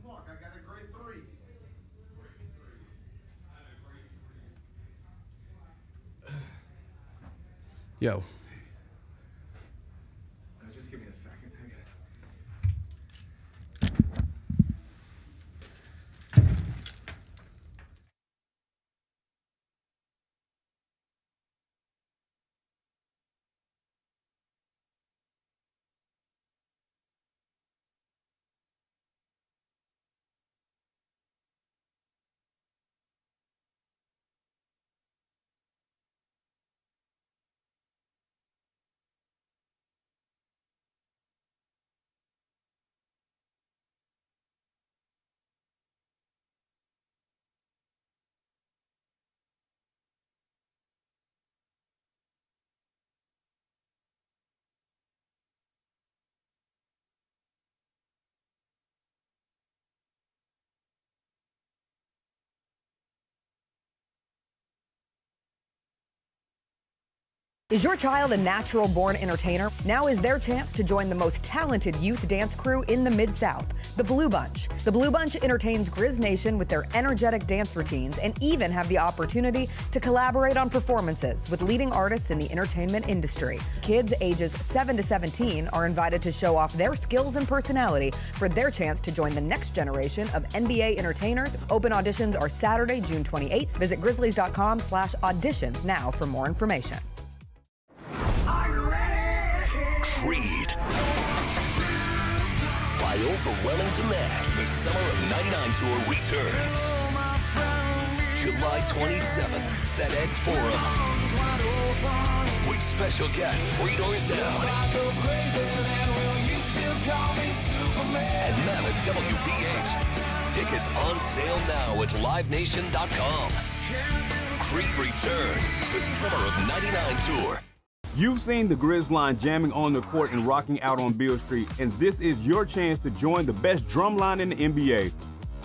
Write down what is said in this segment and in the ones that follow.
Mark, I got a grade 3. Yo. Just give me a second. Is your child a natural-born entertainer? Now is their chance to join the most talented youth dance crew in the Mid-South, the Blue Bunch. The Blue Bunch entertains Grizz Nation with their energetic dance routines and even have the opportunity to collaborate on performances with leading artists in the entertainment industry. Kids ages 7 to 17 are invited to show off their skills and personality for their chance to join the next generation of NBA entertainers. Open auditions are Saturday, June 28th. Visit grizzlies.com/auditions now for more information. Creed. By overwhelming demand, the Summer of '99 tour returns. July 27th, FedEx Forum. With special guests 3 Doors Down. And Mammoth WVH. Tickets on sale now at livenation.com. Creed returns, the Summer of '99 tour. You've seen the Grizz line jamming on the court and rocking out on Beale Street, and this is your chance to join the best drum line in the NBA.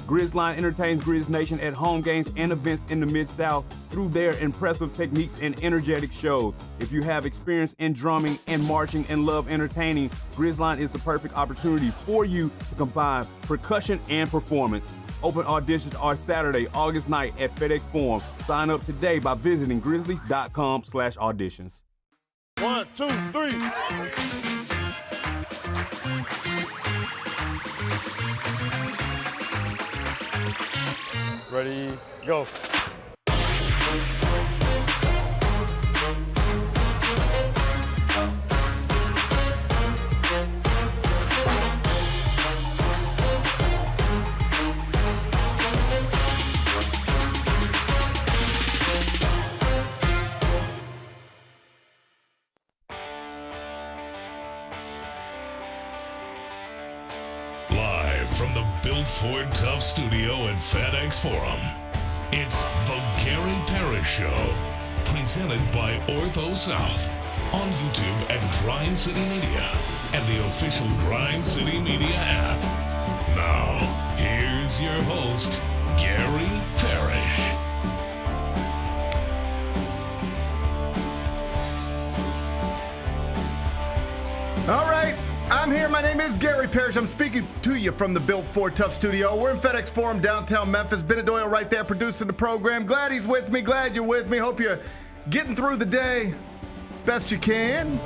Grizz line entertains Grizz Nation at home games and events in the Mid-South through their impressive techniques and energetic shows. If you have experience in drumming and marching and love entertaining, Grizz line is the perfect opportunity for you to combine percussion and performance. Open auditions are Saturday, August 9th at FedEx Forum. Sign up today by visiting grizzlies.com/auditions. 1, 2, 3. Ready, go. From the Built Ford Tough studio at FedEx Forum, it's the Gary Parrish Show, presented by Ortho South, on YouTube at Grind City Media and the official Grind City Media app. Now, here's your host, Gary Parrish. All right. I'm here. My name is Gary Parrish. I'm speaking to you from the Built Ford Tough studio. We're in FedEx Forum, downtown Memphis. Bennett Doyle right there producing the program. Glad he's with me. Glad you're with me. Hope you're getting through the day best you can.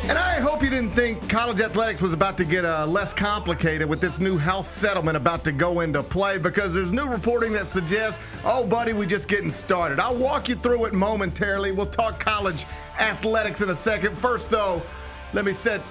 And I hope you didn't think college athletics was about to get less complicated with this new House settlement about to go into play, because there's new reporting that suggests, oh, buddy, we're just getting started. I'll walk you through it momentarily. We'll talk college athletics in a second. First, though, let me set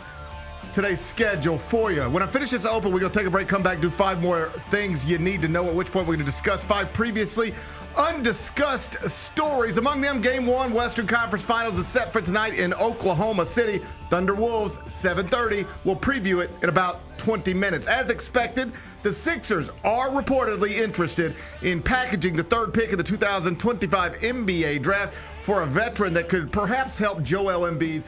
today's schedule for you. When I finish this open, we're going to take a break, come back, do 5 more things you need to know, at which point we're going to discuss 5 previously undiscussed stories. Among them, Game 1 Western Conference Finals is set for tonight in Oklahoma City. Thunder Wolves, 7:30. We'll preview it in about 20 minutes. As expected, the Sixers are reportedly interested in packaging the 3rd pick of the 2025 NBA draft for a veteran that could perhaps help Joel Embiid,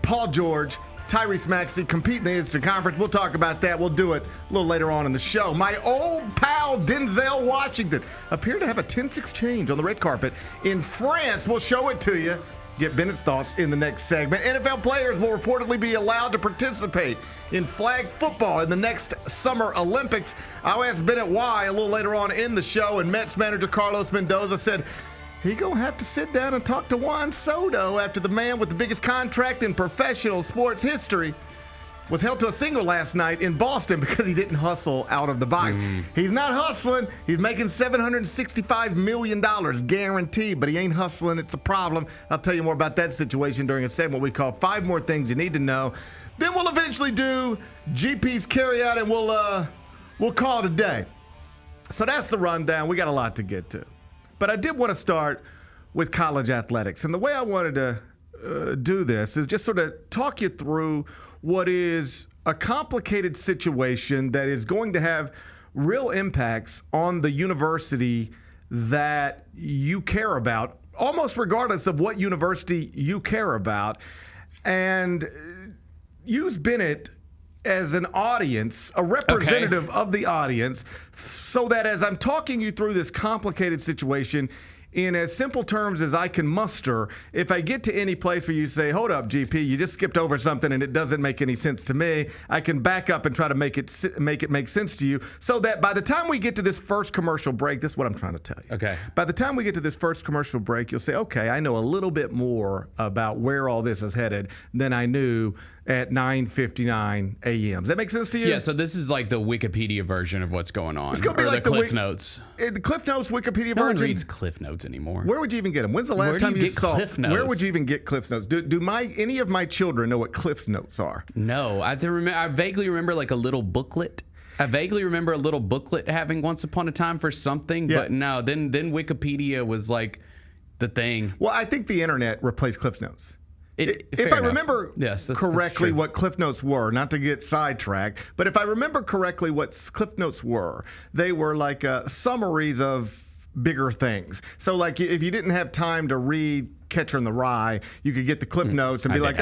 Paul George, Tyrese Maxey compete in the Eastern Conference. We'll talk about that. We'll do it a little later on in the show. My old pal Denzel Washington appeared to have a 10-6 change on the red carpet in France. We'll show it to you Get Bennett's thoughts in the next segment. NFL players will reportedly be allowed to participate in flag football in the next Summer Olympics. I'll ask Bennett why a little later on in the show, and Mets manager Carlos Mendoza said he gonna have to sit down and talk to Juan Soto after the man with the biggest contract in professional sports history was held to a single last night in Boston because he didn't hustle out of the box. He's not hustling. He's making $765 million guaranteed, but he ain't hustling. It's a problem. I'll tell you more about that situation during a segment we call 5 More Things You Need to Know. Then we'll eventually do GP's carryout, and we'll call it a day. So that's the rundown. We got a lot to get to. But I did want to start with college athletics. And the way I wanted to do this is just sort of talk you through what is a complicated situation that is going to have real impacts on the university that you care about, almost regardless of what university you care about, and use Bennett as an audience, a representative of the audience, so that as I'm talking you through this complicated situation, in as simple terms as I can muster, if I get to any place where you say, hold up, GP, you just skipped over something and it doesn't make any sense to me, I can back up and try to make it make sense to you, so that by the time we get to this first commercial break, this is what I'm trying to tell you. Okay. By the time we get to this first commercial break, you'll say, okay, I know a little bit more about where all this is headed than I knew at 9:59 a.m. Does that make sense to you? Yeah, so this is like the Wikipedia version of what's going on. It's going to be like the Cliff Notes. The Cliff Notes Wikipedia version. No one reads Cliff Notes anymore. Where would you even get them? When's the last time you saw Cliff Notes? Where would you even get Cliff Notes? Do any of my children know what Cliff Notes are? No, I vaguely remember like a little booklet. I vaguely remember a little booklet having once upon a time for something, but no, then Wikipedia was like the thing. Well, I think the internet replaced Cliff Notes. If I remember correctly what Cliff Notes were, not to get sidetracked, but if I remember correctly what Cliff Notes were, they were like summaries of bigger things. So like if you didn't have time to read Catcher in the Rye, you could get the Cliff Notes and be like,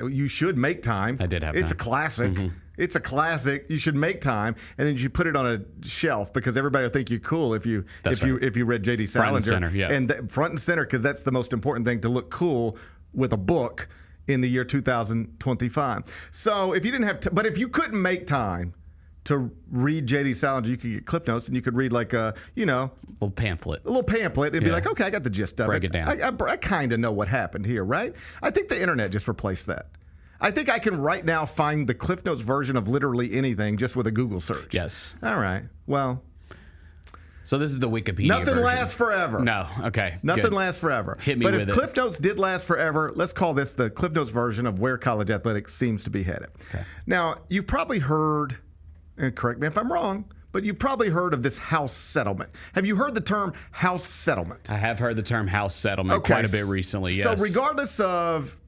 you should make time. I did have time. It's a classic. It's a classic. You should make time, and then you put it on a shelf because everybody will think you're cool if you read J.D. Salinger. Front and center, yeah. And front and center, because that's the most important thing, to look cool with a book in the year 2025. So if you didn't have but if you couldn't make time to read J.D. Salinger, you could get Cliff Notes and you could read like a, little pamphlet. And be like, okay, I got the gist of it. Break it down. I kind of know what happened here, right? I think the internet just replaced that. I think I can right now find the Cliff Notes version of literally anything just with a Google search. Yes. All right. Well, so this is the Wikipedia nothing version. lasts forever. No. Okay. Nothing good. lasts forever. Hit me with it. But if Cliff Notes did last forever, let's call this the Cliff Notes version of where college athletics seems to be headed. Okay. Now, you've probably heard, and correct me if I'm wrong, but you've probably heard of this house settlement. Have you heard the term house settlement? I have heard the term house settlement quite a bit recently, yes. So regardless of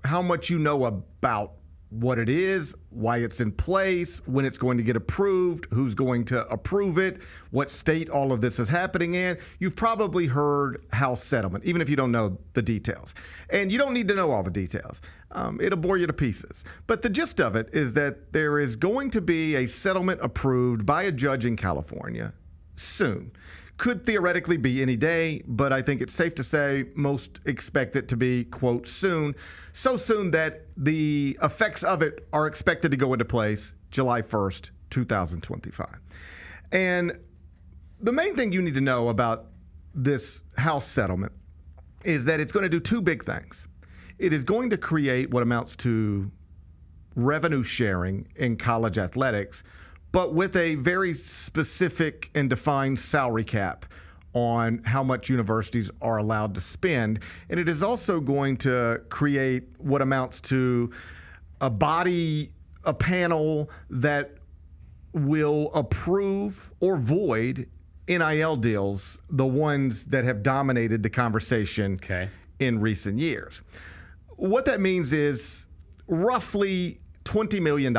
how much you know about what it is, why it's in place, when it's going to get approved, who's going to approve it, what state all of this is happening in, you've probably heard house settlement, even if you don't know the details. And you don't need to know all the details. It'll bore you to pieces. But the gist of it is that there is going to be a settlement approved by a judge in California soon. Could theoretically be any day, but I think it's safe to say most expect it to be, quote, soon. So soon that the effects of it are expected to go into place July 1st, 2025. And the main thing you need to know about this house settlement is that it's going to do 2 big things. It is going to create what amounts to revenue sharing in college athletics, but with a very specific and defined salary cap on how much universities are allowed to spend. And it is also going to create what amounts to a panel that will approve or void NIL deals, the ones that have dominated the conversation in recent years. What that means is roughly $20 million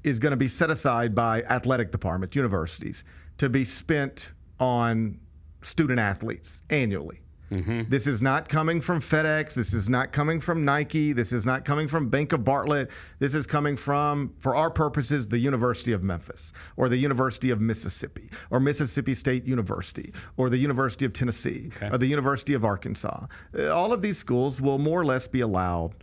is going to be set aside by athletic departments, universities, to be spent on student athletes annually. This is not coming from FedEx. This is not coming from Nike. This is not coming from Bank of Bartlett. This is coming from, for our purposes, the University of Memphis or the University of Mississippi or Mississippi State University or the University of Tennessee or the University of Arkansas. All of these schools will more or less be allowed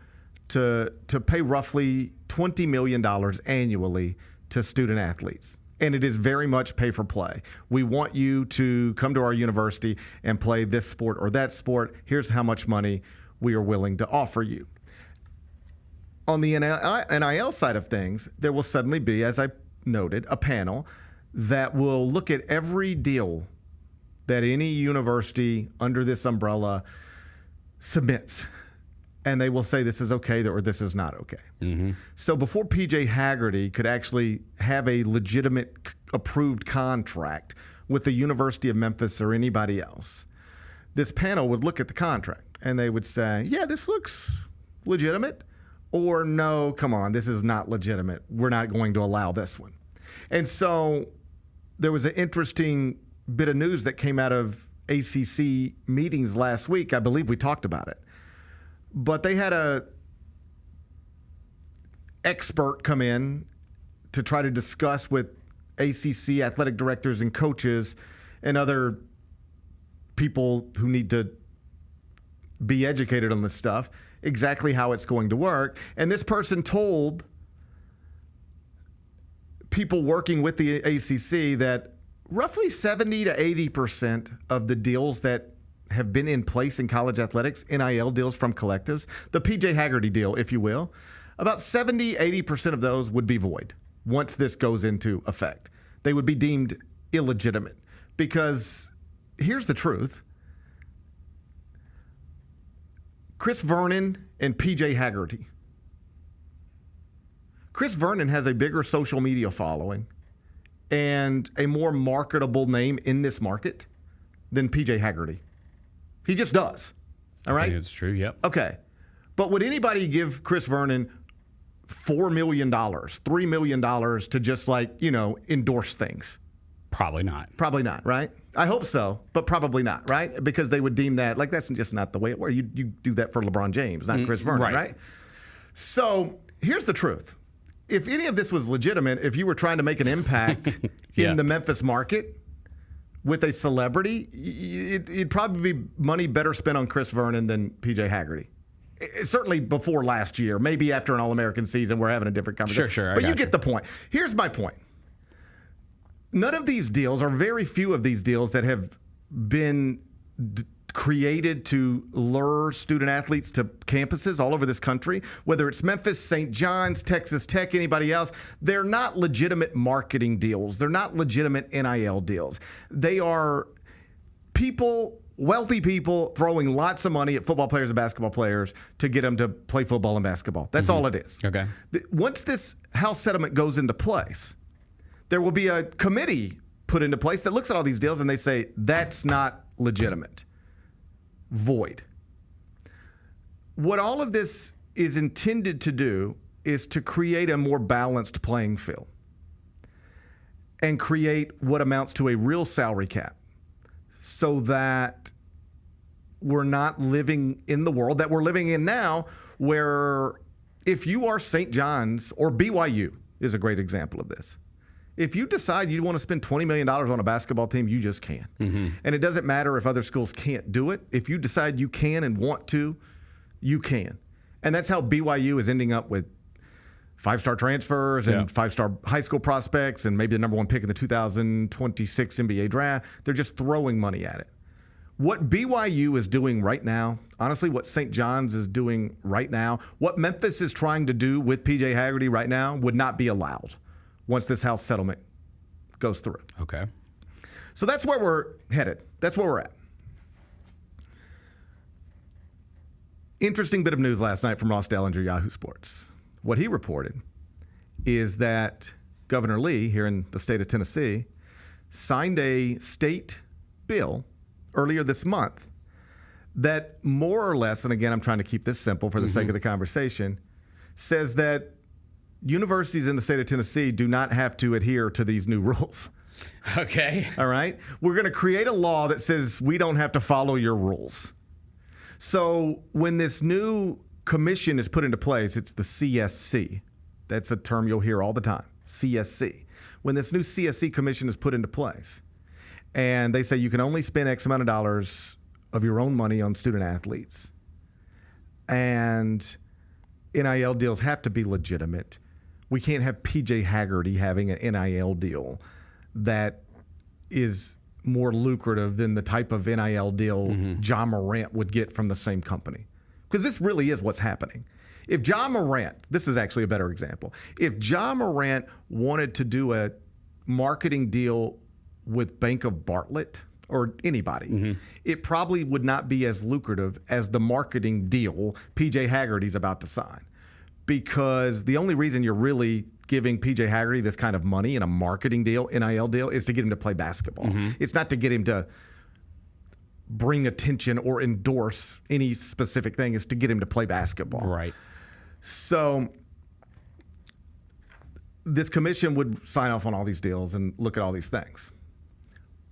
to pay roughly $20 million annually to student athletes. And it is very much pay for play. We want you to come to our university and play this sport or that sport. Here's how much money we are willing to offer you. On the NIL side of things, there will suddenly be, as I noted, a panel that will look at every deal that any university under this umbrella submits. And they will say this is okay or this is not okay. So before PJ Haggerty could actually have a legitimate approved contract with the University of Memphis or anybody else, this panel would look at the contract and they would say, yeah, this looks legitimate, or no, come on, this is not legitimate. We're not going to allow this one. And so there was an interesting bit of news that came out of ACC meetings last week. I believe we talked about it. But they had a expert come in to try to discuss with ACC athletic directors and coaches and other people who need to be educated on this stuff exactly how it's going to work. And this person told people working with the ACC that roughly 70 to 80% of the deals that have been in place in college athletics, NIL deals from collectives, the PJ Haggerty deal, if you will, about 70, 80% of those would be void once this goes into effect. They would be deemed illegitimate because here's the truth. Chris Vernon and PJ Haggerty. Chris Vernon has a bigger social media following and a more marketable name in this market than PJ Haggerty. He just does. All right? I think it's true, yep. Okay. But would anybody give Chris Vernon $4 million, $3 million to just endorse things? Probably not. Probably not, right? I hope so, but probably not, right? Because they would deem that, that's just not the way it works. You do that for LeBron James, not Chris Vernon, right? So here's the truth. If any of this was legitimate, if you were trying to make an impact in the Memphis market with a celebrity, it'd probably be money better spent on Chris Vernon than PJ Haggerty. Certainly before last year, maybe after an All-American season, we're having a different conversation. Sure. But you get the point. Here's my point. None of these deals, or very few of these deals that have been created to lure student athletes to campuses all over this country, whether it's Memphis, St. John's, Texas Tech, anybody else, they're not legitimate marketing deals. They're not legitimate NIL deals. They are wealthy people throwing lots of money at football players and basketball players to get them to play football and basketball. That's all it is. Okay. Once this House settlement goes into place, there will be a committee put into place that looks at all these deals and they say, that's not legitimate. Void. What all of this is intended to do is to create a more balanced playing field and create what amounts to a real salary cap so that we're not living in the world that we're living in now, where if you are St. John's, or BYU is a great example of this. If you decide you want to spend $20 million on a basketball team, you just can. And it doesn't matter if other schools can't do it. If you decide you can and want to, you can. And that's how BYU is ending up with 5-star transfers and 5-star high school prospects and maybe the number 1 pick in the 2026 NBA draft. They're just throwing money at it. What BYU is doing right now, honestly, what St. John's is doing right now, what Memphis is trying to do with PJ Haggerty right now would not be allowed once this House settlement goes through. Okay. So that's where we're headed. That's where we're at. Interesting bit of news last night from Ross Dellinger, Yahoo Sports. What he reported is that Governor Lee here in the state of Tennessee signed a state bill earlier this month that more or less, and again, I'm trying to keep this simple for the sake of the conversation, says that universities in the state of Tennessee do not have to adhere to these new rules. Okay. All right? We're going to create a law that says we don't have to follow your rules. So when this new commission is put into place, it's the CSC. That's a term you'll hear all the time, CSC. When this new CSC commission is put into place, and they say you can only spend X amount of dollars of your own money on student athletes, and NIL deals have to be legitimate. We can't have PJ Haggerty having an NIL deal that is more lucrative than the type of NIL deal John Morant would get from the same company. Because this really is what's happening. If John Morant, this is actually a better example. If John Morant wanted to do a marketing deal with Bank of Bartlett or anybody, it probably would not be as lucrative as the marketing deal PJ Haggerty's about to sign. Because the only reason you're really giving PJ Haggerty this kind of money in a marketing deal, NIL deal, is to get him to play basketball. It's not to get him to bring attention or endorse any specific thing. It's to get him to play basketball. Right. So this commission would sign off on all these deals and look at all these things.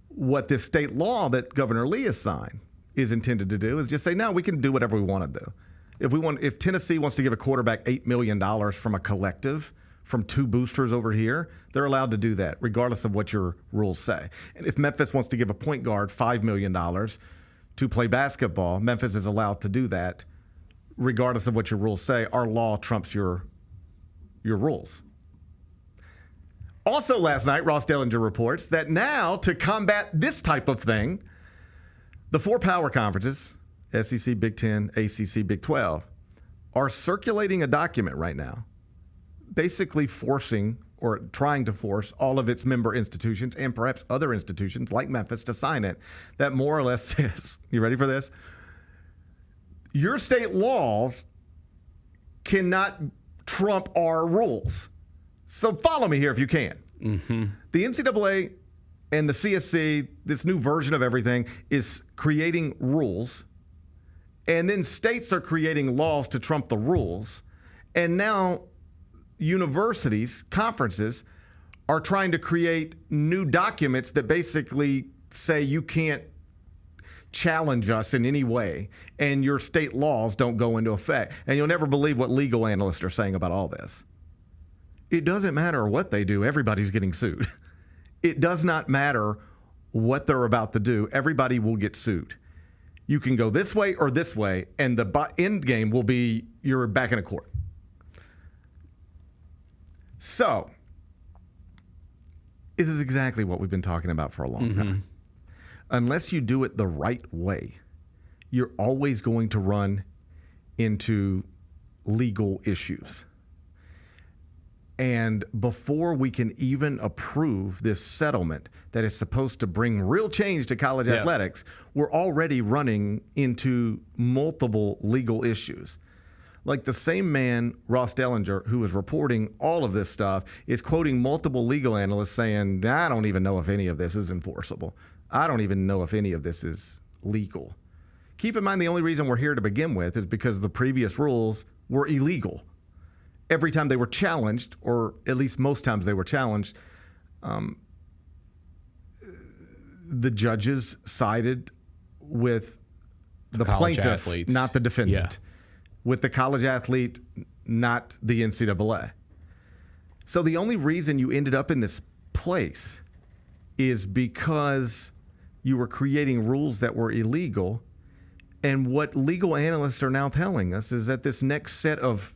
What this state law that Governor Lee has signed is intended to do is just say, no, we can do whatever we want to do. If Tennessee wants to give a quarterback $8 million from a collective, from two boosters over here, they're allowed to do that, regardless of what your rules say. And if Memphis wants to give a point guard $5 million to play basketball, Memphis is allowed to do that, regardless of what your rules say. Our law trumps your rules. Also last night, Ross Dellinger reports that now, to combat this type of thing, the four power conferences, SEC, Big Ten, ACC, Big 12, are circulating a document right now, basically forcing or trying to force all of its member institutions and perhaps other institutions like Memphis to sign it, that more or less says, you ready for this? Your state laws cannot trump our rules. So follow me here if you can. The NCAA and the CSC, this new version of everything, is creating rules. And then states are creating laws to trump the rules. And now universities, conferences, are trying to create new documents that basically say you can't challenge us in any way, and your state laws don't go into effect. And you'll never believe what legal analysts are saying about all this. It doesn't matter what they do. Everybody's getting sued. It does not matter what they're about to do. Everybody will get sued. You can go this way or this way, and the end game will be you're back in a court. So, this is exactly what we've been talking about for a long time. Unless you do it the right way, you're always going to run into legal issues. And before we can even approve this settlement that is supposed to bring real change to college athletics, we're already running into multiple legal issues. Like the same man, Ross Dellinger, who is reporting all of this stuff, is quoting multiple legal analysts saying, I don't even know if any of this is enforceable. I don't even know if any of this is legal. Keep in mind, the only reason we're here to begin with is because the previous rules were illegal. Every time they were challenged, or at least most times they were challenged, the judges sided with the plaintiff, athletes. not the defendant. With the college athlete, not the NCAA. So the only reason you ended up in this place is because you were creating rules that were illegal. And what legal analysts are now telling us is that this next set of,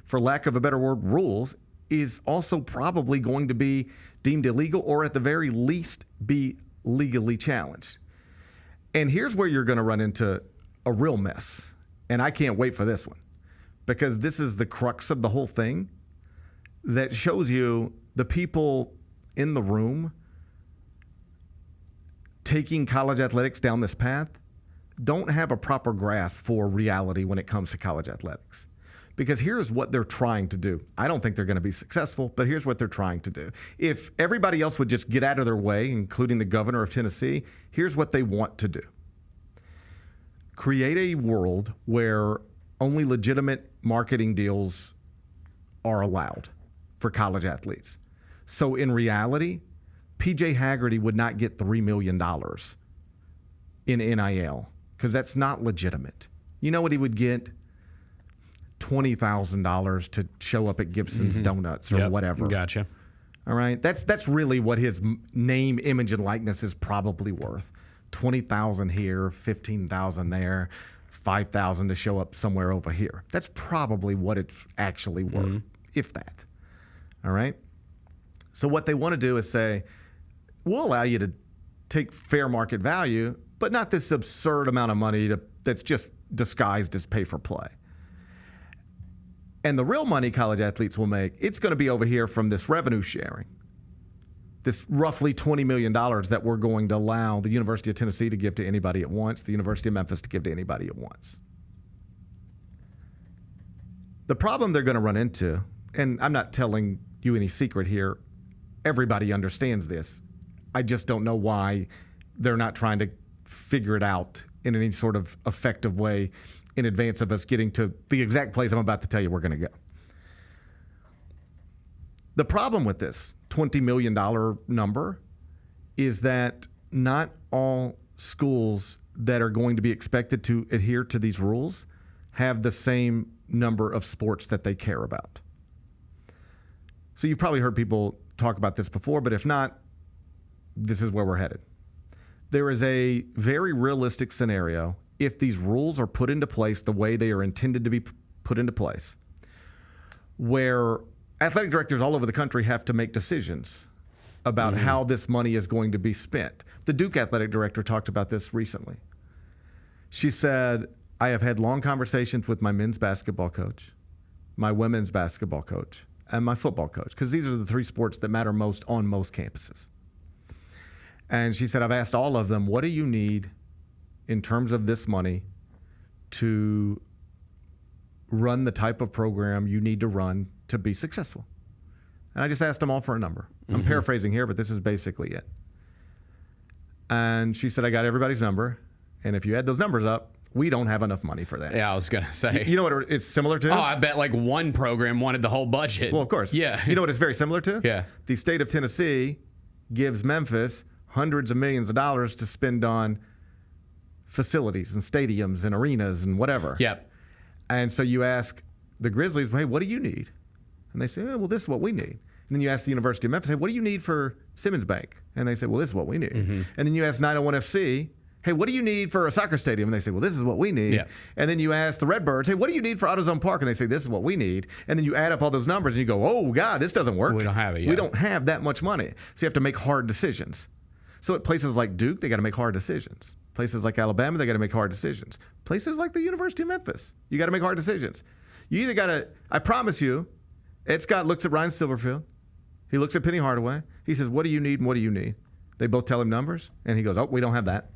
for lack of a better word, rules is also probably going to be deemed illegal, or at the very least be legally challenged. And here's where you're going to run into a real mess. And I can't wait for this one, because this is the crux of the whole thing that shows you the people in the room taking college athletics down this path don't have a proper grasp for reality when it comes to college athletics. Because here's what they're trying to do. I don't think they're going to be successful, but here's what they're trying to do. If everybody else would just get out of their way, including the governor of Tennessee, here's what they want to do. Create a world where only legitimate marketing deals are allowed for college athletes. So in reality, PJ Haggerty would not get $3 million in NIL because that's not legitimate. You know what he would get? $20,000 to show up at Gibson's Donuts or whatever. Gotcha. All right, that's really what his name, image, and likeness is probably worth. $20,000 here, $15,000 there, $5,000 to show up somewhere over here. That's probably what it's actually worth, if that. All right. So what they want to do is say, we'll allow you to take fair market value, but not this absurd amount of money that's just disguised as pay for play. And the real money college athletes will make, it's going to be over here from this revenue sharing, this roughly $20 million that we're going to allow the University of Tennessee to give to anybody it wants, the University of Memphis to give to anybody it wants. The problem they're going to run into, and I'm not telling you any secret here, everybody understands this. I just don't know why they're not trying to figure it out in any sort of effective way in advance of us getting to the exact place I'm about to tell you we're going to go. The problem with this $20 million number is that not all schools that are going to be expected to adhere to these rules have the same number of sports that they care about. So you've probably heard people talk about this before, but if not, this is where we're headed. There is a very realistic scenario if these rules are put into place the way they are intended to be put into place, where athletic directors all over the country have to make decisions about how this money is going to be spent. The Duke athletic director talked about this recently. She said, I have had long conversations with my men's basketball coach, my women's basketball coach, and my football coach, because these are the three sports that matter most on most campuses. And she said, I've asked all of them, what do you need in terms of this money to run the type of program you need to run to be successful? And I just asked them all for a number. I'm paraphrasing here, but this is basically it. And she said, I got everybody's number, and if you add those numbers up, we don't have enough money for that. Yeah, I was going to say. You know what it's similar to? Oh, I bet like one program wanted the whole budget. Well, of course. Yeah. You know what it's very similar to? Yeah. The state of Tennessee gives Memphis hundreds of millions of dollars to spend on facilities and stadiums and arenas and whatever. Yep. And so you ask the Grizzlies, hey, what do you need? And they say, oh, well, this is what we need. And then you ask the University of Memphis, hey, what do you need for Simmons Bank? And they say, well, this is what we need. And then you ask 901 FC, hey, what do you need for a soccer stadium? And they say, well, this is what we need. Yeah. And then you ask the Redbirds, hey, what do you need for AutoZone Park? And they say, this is what we need. And then you add up all those numbers and you go, oh, God, this doesn't work. We don't have it yet. We don't have that much money. So you have to make hard decisions. So at places like Duke, they got to make hard decisions. Places like Alabama, they got to make hard decisions. Places like the University of Memphis, you got to make hard decisions. You either got to, I promise you, Ed Scott looks at Ryan Silverfield. He looks at Penny Hardaway. He says, what do you need and what do you need? They both tell him numbers, and he goes, oh, we don't have that.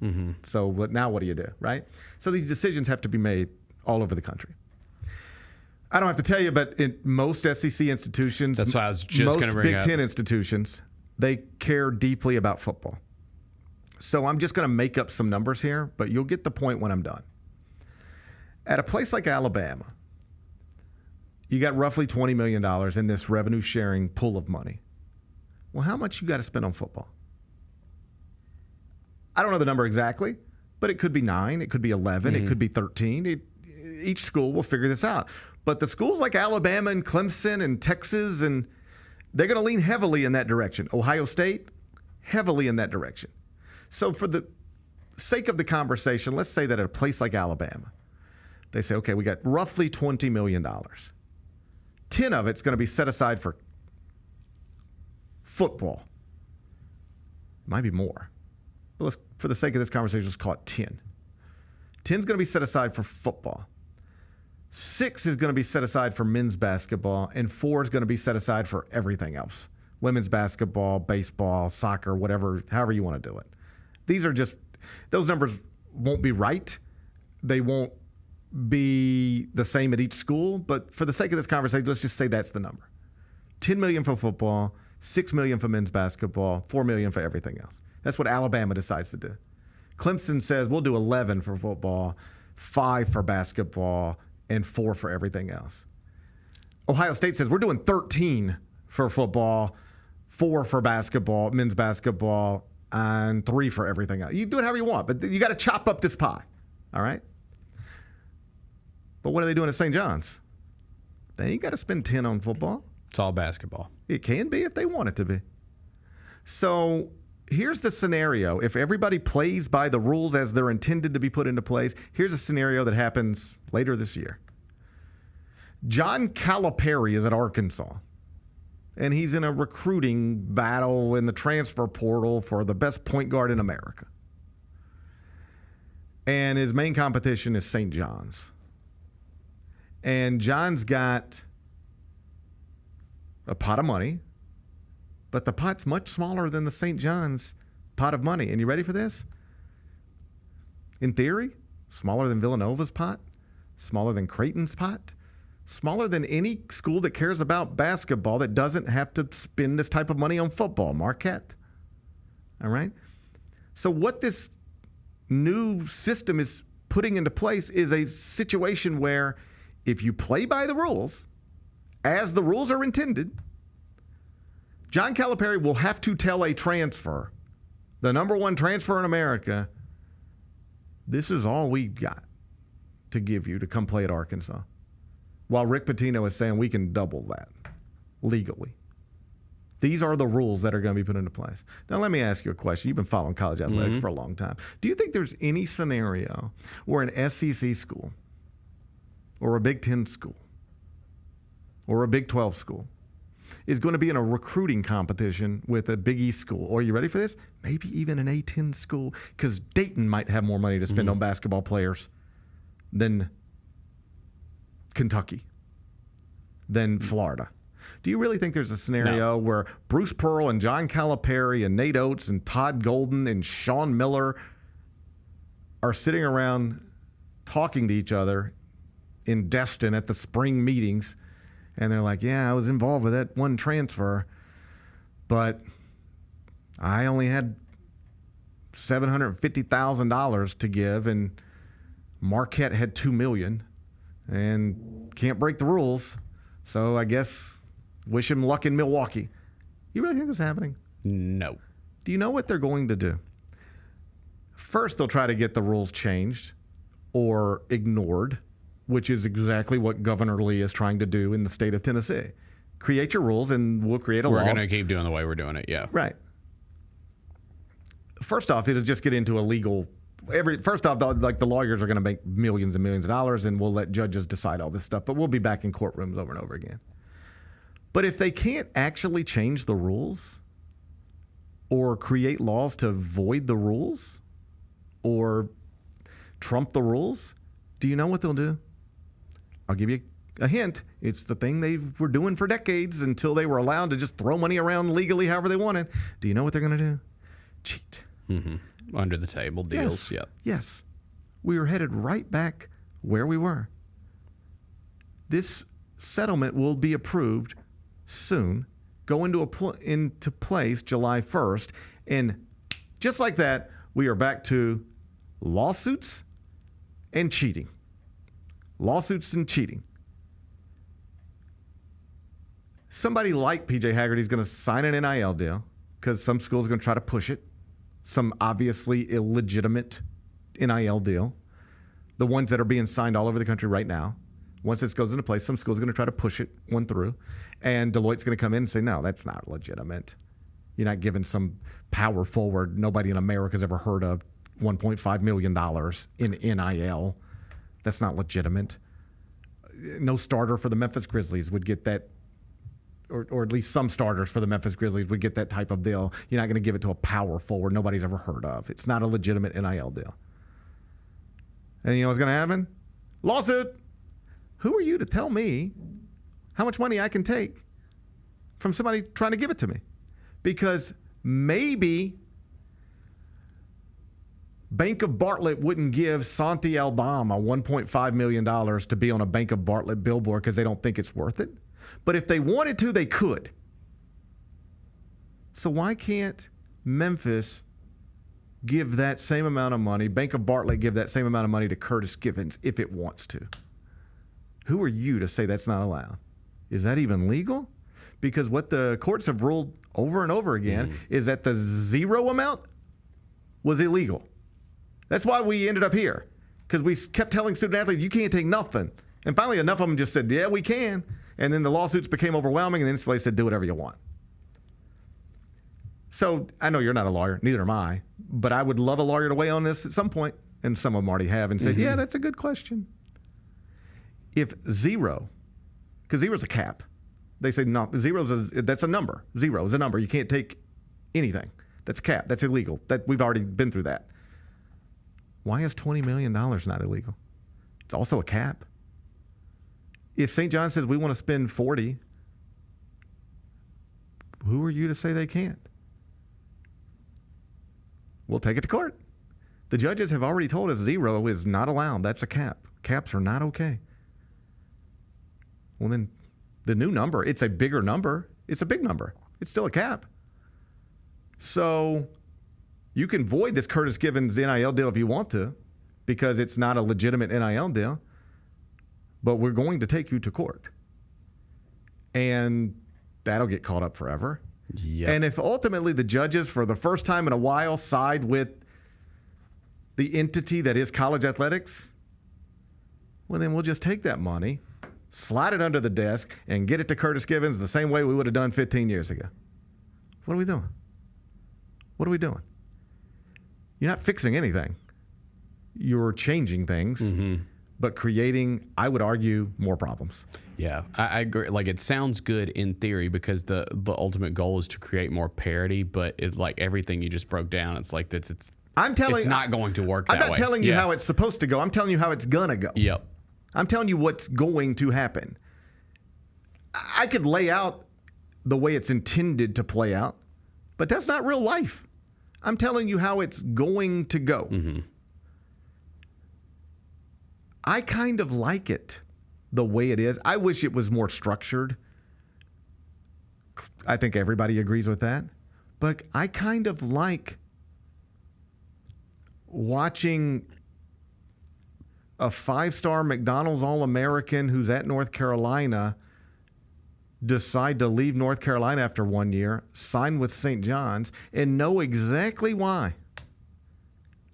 So now what do you do, right? So these decisions have to be made all over the country. I don't have to tell you, but in most SEC institutions, That's what I was just going to bring most Big Ten institutions, they care deeply about football. So I'm just going to make up some numbers here, but you'll get the point when I'm done. At a place like Alabama, you got roughly $20 million in this revenue sharing pool of money. Well, how much you got to spend on football? I don't know the number exactly, but it could be 9, it could be 11, it could be 13. Each school will figure this out. But the schools like Alabama and Clemson and Texas, and they're going to lean heavily in that direction. Ohio State, heavily in that direction. So for the sake of the conversation, let's say that at a place like Alabama, they say, okay, we got roughly $20 million. 10 of it's going to be set aside for football. Might be more. But let's, for the sake of this conversation, let's call it 10. 10 is going to be set aside for football. 6 is going to be set aside for men's basketball, and 4 is going to be set aside for everything else. Women's basketball, baseball, soccer, whatever, however you want to do it. These are just, those numbers won't be right. They won't be the same at each school, but for the sake of this conversation, let's just say that's the number. $10 million for football, $6 million for men's basketball, $4 million for everything else. That's what Alabama decides to do. Clemson says we'll do 11 for football, 5 for basketball, and 4 for everything else. Ohio State says we're doing 13 for football, 4 for basketball, men's basketball, and 3 for everything else. You do it however you want, but you got to chop up this pie, all right? But what are they doing at St. John's? They ain't got to spend 10 on football. It's all basketball. It can be if they want it to be. So here's the scenario. If everybody plays by the rules as they're intended to be put into place, here's a scenario that happens later this year. John Calipari is at Arkansas, and he's in a recruiting battle in the transfer portal for the best point guard in America. And his main competition is St. John's. And John's got a pot of money, but the pot's much smaller than the St. John's pot of money. And you ready for this? In theory, smaller than Villanova's pot, smaller than Creighton's pot, smaller than any school that cares about basketball that doesn't have to spend this type of money on football, Marquette. All right? So what this new system is putting into place is a situation where if you play by the rules, as the rules are intended, John Calipari will have to tell a transfer, the number 1 transfer in America, this is all we got to give you to come play at Arkansas. While Rick Pitino is saying we can double that legally. These are the rules that are going to be put into place. Now, let me ask you a question. You've been following college athletics for a long time. Do you think there's any scenario where an SEC school or a Big Ten school or a Big 12 school is going to be in a recruiting competition with a Big East school? Or are you ready for this? Maybe even an A10 school, because Dayton might have more money to spend on basketball players than Kentucky, than Florida. Do you really think there's a scenario where Bruce Pearl and John Calipari and Nate Oates and Todd Golden and Sean Miller are sitting around talking to each other in Destin at the spring meetings, and they're like, yeah, I was involved with that one transfer, but I only had $750,000 to give, and Marquette had $2 million, and can't break the rules, so I guess wish him luck in Milwaukee. You really think this is happening? No. Do you know what they're going to do? First, they'll try to get the rules changed or ignored, which is exactly what Governor Lee is trying to do in the state of Tennessee. Create your rules, and we'll create a law. We're going to keep doing the way we're doing it, yeah. Right. First off, it'll just get into a legal. First off, like the lawyers are going to make millions and millions of dollars, and we'll let judges decide all this stuff. But we'll be back in courtrooms over and over again. But if they can't actually change the rules, or create laws to void the rules, or trump the rules, do you know what they'll do? I'll give you a hint. It's the thing they were doing for decades until they were allowed to just throw money around legally however they wanted. Do you know what they're going to do? Cheat. Under the table deals. Yes. Yep. Yes. We are headed right back where we were. This settlement will be approved soon, go into place July 1st, and just like that, we are back to lawsuits and cheating. Lawsuits and cheating. Somebody like PJ Haggerty is going to sign an NIL deal because some school's going to try to push it. Some obviously illegitimate NIL deal. The ones that are being signed all over the country right now. Once this goes into place, some school's going to try to push one through. And Deloitte's going to come in and say, no, that's not legitimate. You're not giving some power forward nobody in America's ever heard of $1.5 million in NIL. That's not legitimate. No starter for the Memphis Grizzlies would get that, or at least some starters for the Memphis Grizzlies would get that type of deal. You're not going to give it to a power forward nobody's ever heard of. It's not a legitimate NIL deal. And you know what's going to happen? Lawsuit. Who are you to tell me how much money I can take from somebody trying to give it to me? Because maybe Bank of Bartlett wouldn't give Santi Aldama $1.5 million to be on a Bank of Bartlett billboard because they don't think it's worth it. But if they wanted to, they could. So why can't Memphis give that same amount of money, Bank of Bartlett give that same amount of money to Curtis Givens if it wants to? Who are you to say that's not allowed? Is that even legal? because what the courts have ruled over and over again is that the zero amount was illegal. That's why we ended up here, because we kept telling student athletes, you can't take nothing. And finally, enough of them just said, yeah, we can. And then the lawsuits became overwhelming, and then this place said, do whatever you want. So I know you're not a lawyer, neither am I, but I would love a lawyer to weigh on this at some point, and some of them already have, and said, yeah, that's a good question. If zero, because zero's a cap. They say no, that's a number. Zero is a number. You can't take anything. That's a cap. That's illegal. We've already been through that. Why is $20 million not illegal? It's also a cap. If St. John says we want to spend 40, who are you to say they can't? We'll take it to court. The judges have already told us zero is not allowed. That's a cap. Caps are not okay. Well, then the new number, it's a bigger number. It's a big number. It's still a cap. So you can void this Curtis Givens NIL deal if you want to, because it's not a legitimate NIL deal. But we're going to take you to court. And that'll get caught up forever. Yep. And if ultimately the judges, for the first time in a while, side with the entity that is college athletics, well, then we'll just take that money, slide it under the desk, and get it to Curtis Givens the same way we would have done 15 years ago. What are we doing? What are we doing? You're not fixing anything. You're changing things, but creating, I would argue, more problems. Yeah, I agree. Like, it sounds good in theory because the ultimate goal is to create more parity, but it, like everything you just broke down, it's like it's not going to work that way. I'm not telling you how it's supposed to go. I'm telling you how it's going to go. Yep. I'm telling you what's going to happen. I could lay out the way it's intended to play out, but that's not real life. I'm telling you how it's going to go. I kind of like it the way it is. I wish it was more structured. I think everybody agrees with that. But I kind of like watching a 5-star McDonald's All-American who's at North Carolina decide to leave North Carolina after 1 year, sign with St. John's, and know exactly why.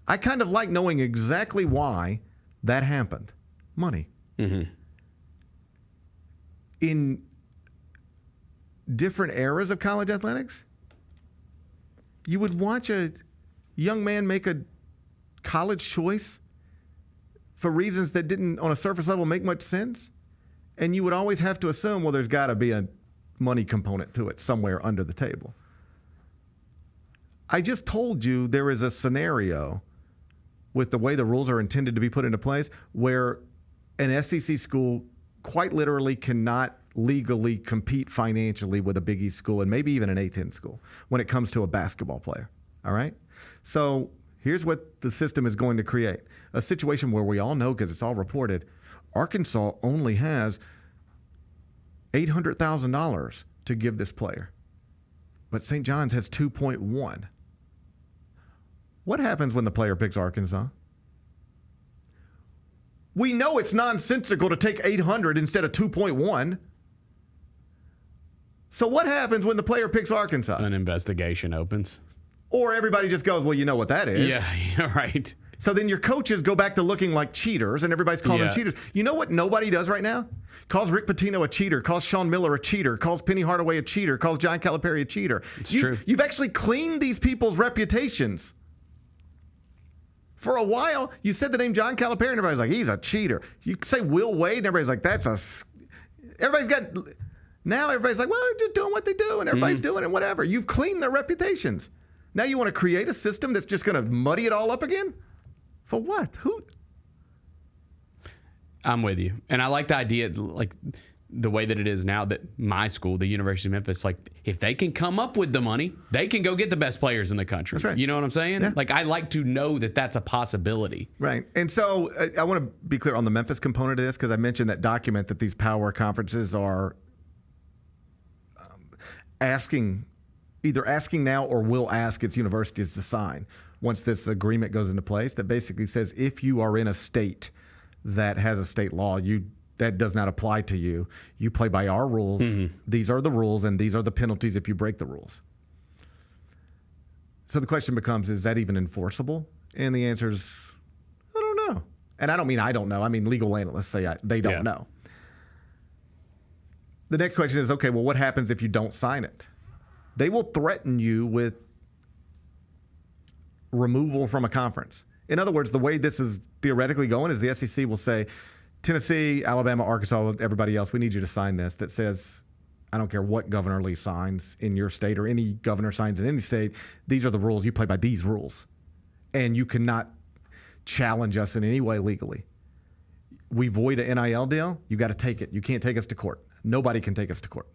I kind of like knowing exactly why that happened. Money. In different eras of college athletics, you would watch a young man make a college choice for reasons that didn't, on a surface level, make much sense. And you would always have to assume, well, there's got to be a money component to it somewhere under the table. I just told you there is a scenario with the way the rules are intended to be put into place where an SEC school quite literally cannot legally compete financially with a Big East school and maybe even an A-10 school when it comes to a basketball player. All right? So here's what the system is going to create. A situation where we all know, because it's all reported, Arkansas only has $800,000 to give this player, but St. John's has 2.1. What happens when the player picks Arkansas? We know it's nonsensical to take 800 instead of 2.1. So what happens when the player picks Arkansas? An investigation opens. Or everybody just goes, well, you know what that is. Yeah, right. So then your coaches go back to looking like cheaters, and everybody's calling them cheaters. You know what nobody does right now? Calls Rick Pitino a cheater, calls Sean Miller a cheater, calls Penny Hardaway a cheater, calls John Calipari a cheater. It's true. You've actually cleaned these people's reputations. For a while, you said the name John Calipari, and everybody's like, he's a cheater. You say Will Wade, and everybody's like, now everybody's like, well, they're just doing what they do, and everybody's doing it, whatever. You've cleaned their reputations. Now you want to create a system that's just going to muddy it all up again? For what? Who? I'm with you. And I like the idea, like the way that it is now, that my school, the University of Memphis, like if they can come up with the money, they can go get the best players in the country. That's right. You know what I'm saying? Yeah. Like I like to know that that's a possibility. Right. And so I want to be clear on the Memphis component of this, because I mentioned that document that these power conferences are either asking now or will ask its universities to sign once this agreement goes into place, that basically says if you are in a state that has a state law, you that does not apply to you. You play by our rules. These are the rules, and these are the penalties if you break the rules. So the question becomes, is that even enforceable? And the answer is, I don't know. And I don't mean I don't know. I mean legal analysts say they don't know. The next question is, okay, well, what happens if you don't sign it? They will threaten you with removal from a conference. In other words, the way this is theoretically going is the SEC will say, Tennessee, Alabama, Arkansas, everybody else, we need you to sign this that says, I don't care what Governor Lee signs in your state or any governor signs in any state, these are the rules. You play by these rules. And you cannot challenge us in any way legally. We void an NIL deal, you got to take it. You can't take us to court. Nobody can take us to court.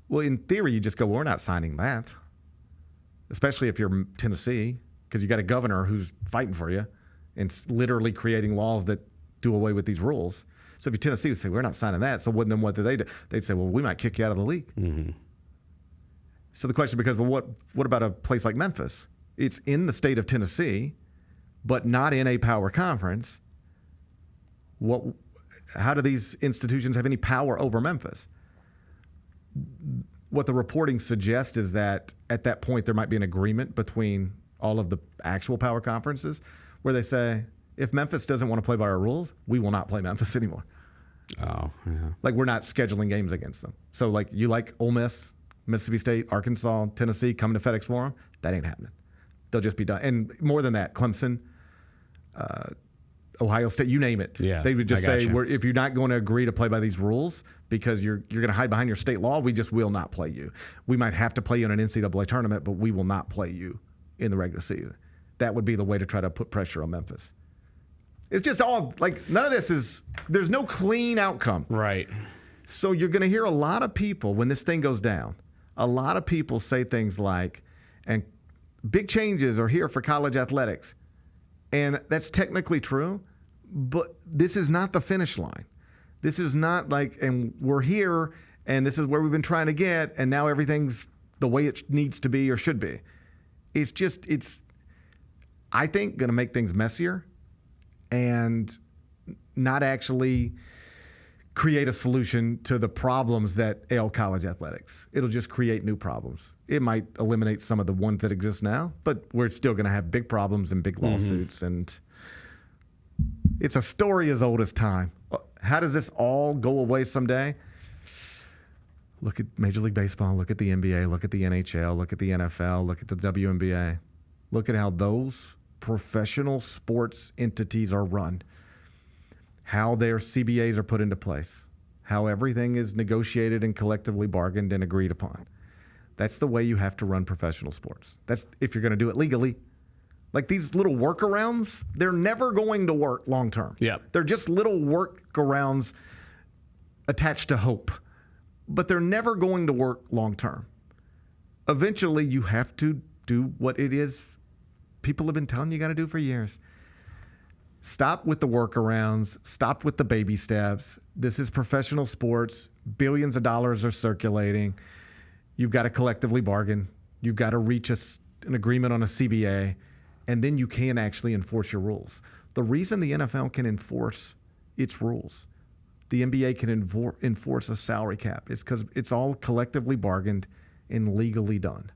Well, in theory, you just go, well, we're not signing that, especially if you're Tennessee, because you got a governor who's fighting for you and literally creating laws that do away with these rules. So if you're Tennessee, you say, we're not signing that. So then what do? They'd say, well, we might kick you out of the league. So the question becomes, well, what about a place like Memphis? It's in the state of Tennessee, but not in a power conference. How do these institutions have any power over Memphis? What the reporting suggests is that at that point there might be an agreement between all of the actual power conferences where they say, if Memphis doesn't want to play by our rules, we will not play Memphis anymore. Oh, yeah. Like, we're not scheduling games against them. So, like, you like Ole Miss, Mississippi State, Arkansas, Tennessee coming to FedEx Forum? That ain't happening. They'll just be done. And more than that, Clemson, Ohio State, you name it. Yeah, they would just I say, gotcha. if you're not going to agree to play by these rules because you're going to hide behind your state law, we just will not play you. We might have to play you in an NCAA tournament, but we will not play you in the regular season. That would be the way to try to put pressure on Memphis. It's just all, like, none of this is, there's no clean outcome. Right. So you're going to hear a lot of people, when this thing goes down, a lot of people say things like, and big changes are here for college athletics. And that's technically true, but this is not the finish line. This is not like, and we're here, and this is where we've been trying to get, and now everything's the way it needs to be or should be. It's just, I think, going to make things messier and not actually create a solution to the problems that ail college athletics. It'll just create new problems. It might eliminate some of the ones that exist now, but we're still going to have big problems and big lawsuits. And it's a story as old as time. How does this all go away someday? Look at Major League Baseball, look at the NBA, look at the NHL, look at the NFL, look at the WNBA. Look at how those professional sports entities are run, how their CBAs are put into place, how everything is negotiated and collectively bargained and agreed upon. That's the way you have to run professional sports. That's if you're going to do it legally. Like, these little workarounds, they're never going to work long term. Yep. They're just little workarounds attached to hope, but they're never going to work long term. Eventually, you have to do what it is people have been telling you got to do for years. Stop with the workarounds. Stop with the baby steps. This is professional sports. Billions of dollars are circulating. You've got to collectively bargain. You've got to reach an agreement on a CBA, and then you can actually enforce your rules. The reason the NFL can enforce its rules, the NBA can enforce a salary cap, is because it's all collectively bargained and legally done.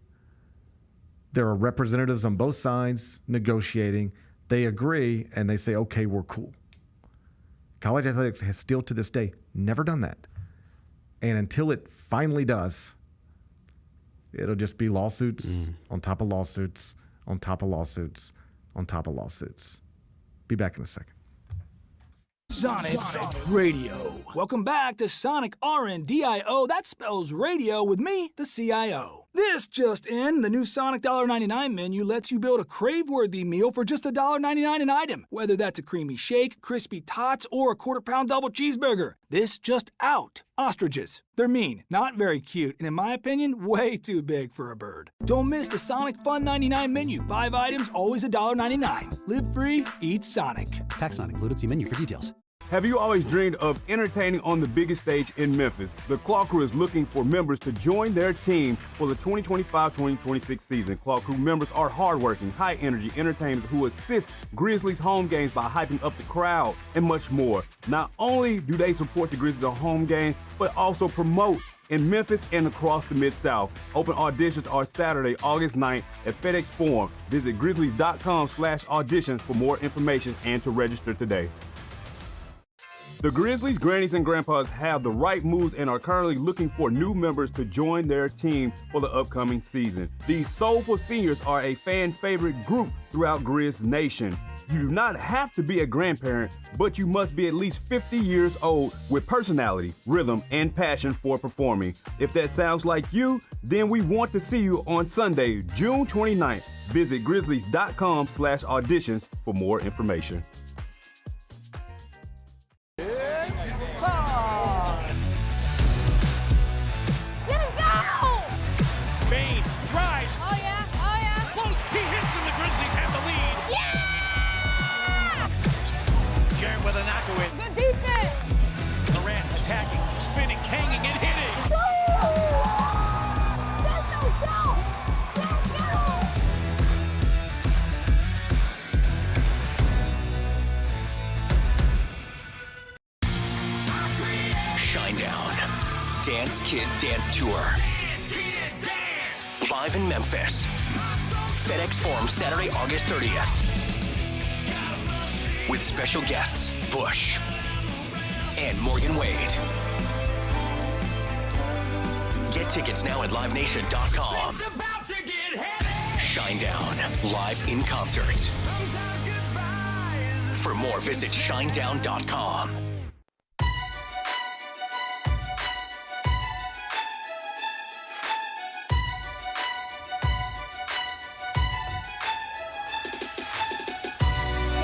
There are representatives on both sides negotiating. They agree, and they say, okay, we're cool. College athletics has still to this day never done that. And until it finally does, it'll just be lawsuits on top of lawsuits, on top of lawsuits, on top of lawsuits. Be back in a second. Sonic Radio. Welcome back to Sonic RNDIO. That spells radio with me, the CIO. This just in, the new Sonic $1.99 menu lets you build a crave-worthy meal for just $1.99 an item. Whether that's a creamy shake, crispy tots, or a quarter-pound double cheeseburger. This just out. Ostriches. They're mean, not very cute, and in my opinion, way too big for a bird. Don't miss the Sonic Fun 99 menu. 5 items, always $1.99. Live free, eat Sonic. Tax not included. See menu for details. Have you always dreamed of entertaining on the biggest stage in Memphis? The Claw Crew is looking for members to join their team for the 2025-2026 season. Claw Crew members are hardworking, high-energy entertainers who assist Grizzlies home games by hyping up the crowd and much more. Not only do they support the Grizzlies on home games, but also promote in Memphis and across the Mid-South. Open auditions are Saturday, August 9th at FedEx Forum. Visit grizzlies.com/auditions for more information and to register today. The Grizzlies, grannies, and grandpas have the right moves and are currently looking for new members to join their team for the upcoming season. These soulful seniors are a fan favorite group throughout Grizz Nation. You do not have to be a grandparent, but you must be at least 50 years old with personality, rhythm, and passion for performing. If that sounds like you, then we want to see you on Sunday, June 29th. Visit grizzlies.com/auditions for more information. Bain drives. Oh yeah, oh yeah. Close. He hits and the Grizzlies have the lead. Yeah! Jarrett with a knockaway. Good defense. Durant attacking, spinning, hanging, and hitting. Let's go, show! Let's go! Shinedown. Dance Kid Dance Tour. Live in Memphis. FedEx Forum, Saturday, August 30th. With special guests, Bush and Morgan Wade. Get tickets now at livenation.com. Shinedown, live in concert. For more, visit shinedown.com.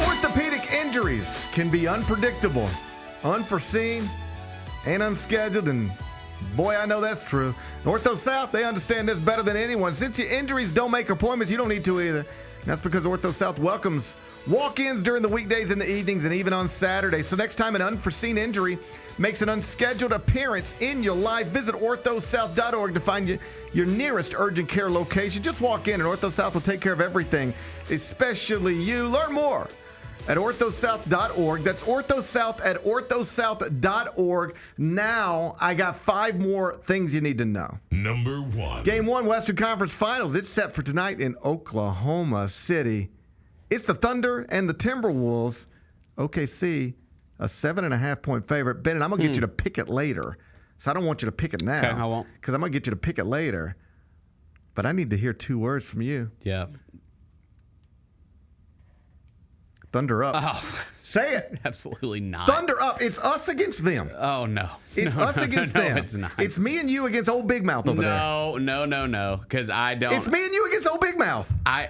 Orthopedic injuries can be unpredictable, unforeseen, and unscheduled, and boy, I know that's true. Ortho South, they understand this better than anyone. Since your injuries don't make appointments, you don't need to either. That's because Ortho South welcomes walk-ins during the weekdays and the evenings and even on Saturdays. So next time an unforeseen injury makes an unscheduled appearance in your life, visit orthosouth.org to find your nearest urgent care location. Just walk in and Ortho South will take care of everything, especially you. Learn more at orthosouth.org. That's OrthoSouth at orthosouth.org. Now, I got 5 more things you need to know. Number 1. Game 1, Western Conference Finals. It's set for tonight in Oklahoma City. It's the Thunder and the Timberwolves. OKC, a 7.5-point favorite. Bennett, I'm going to get you to pick it later. So I don't want you to pick it now. Okay, I won't. Because I'm going to get you to pick it later. But I need to hear 2 words from you. Yeah. Thunder up. Oh, say it. Absolutely not. Thunder up. It's us against them. Oh, no. It's No, us no, against no, them. It's not. It's me and you against old Big Mouth over there. No. Because I don't. It's me and you against old Big Mouth. I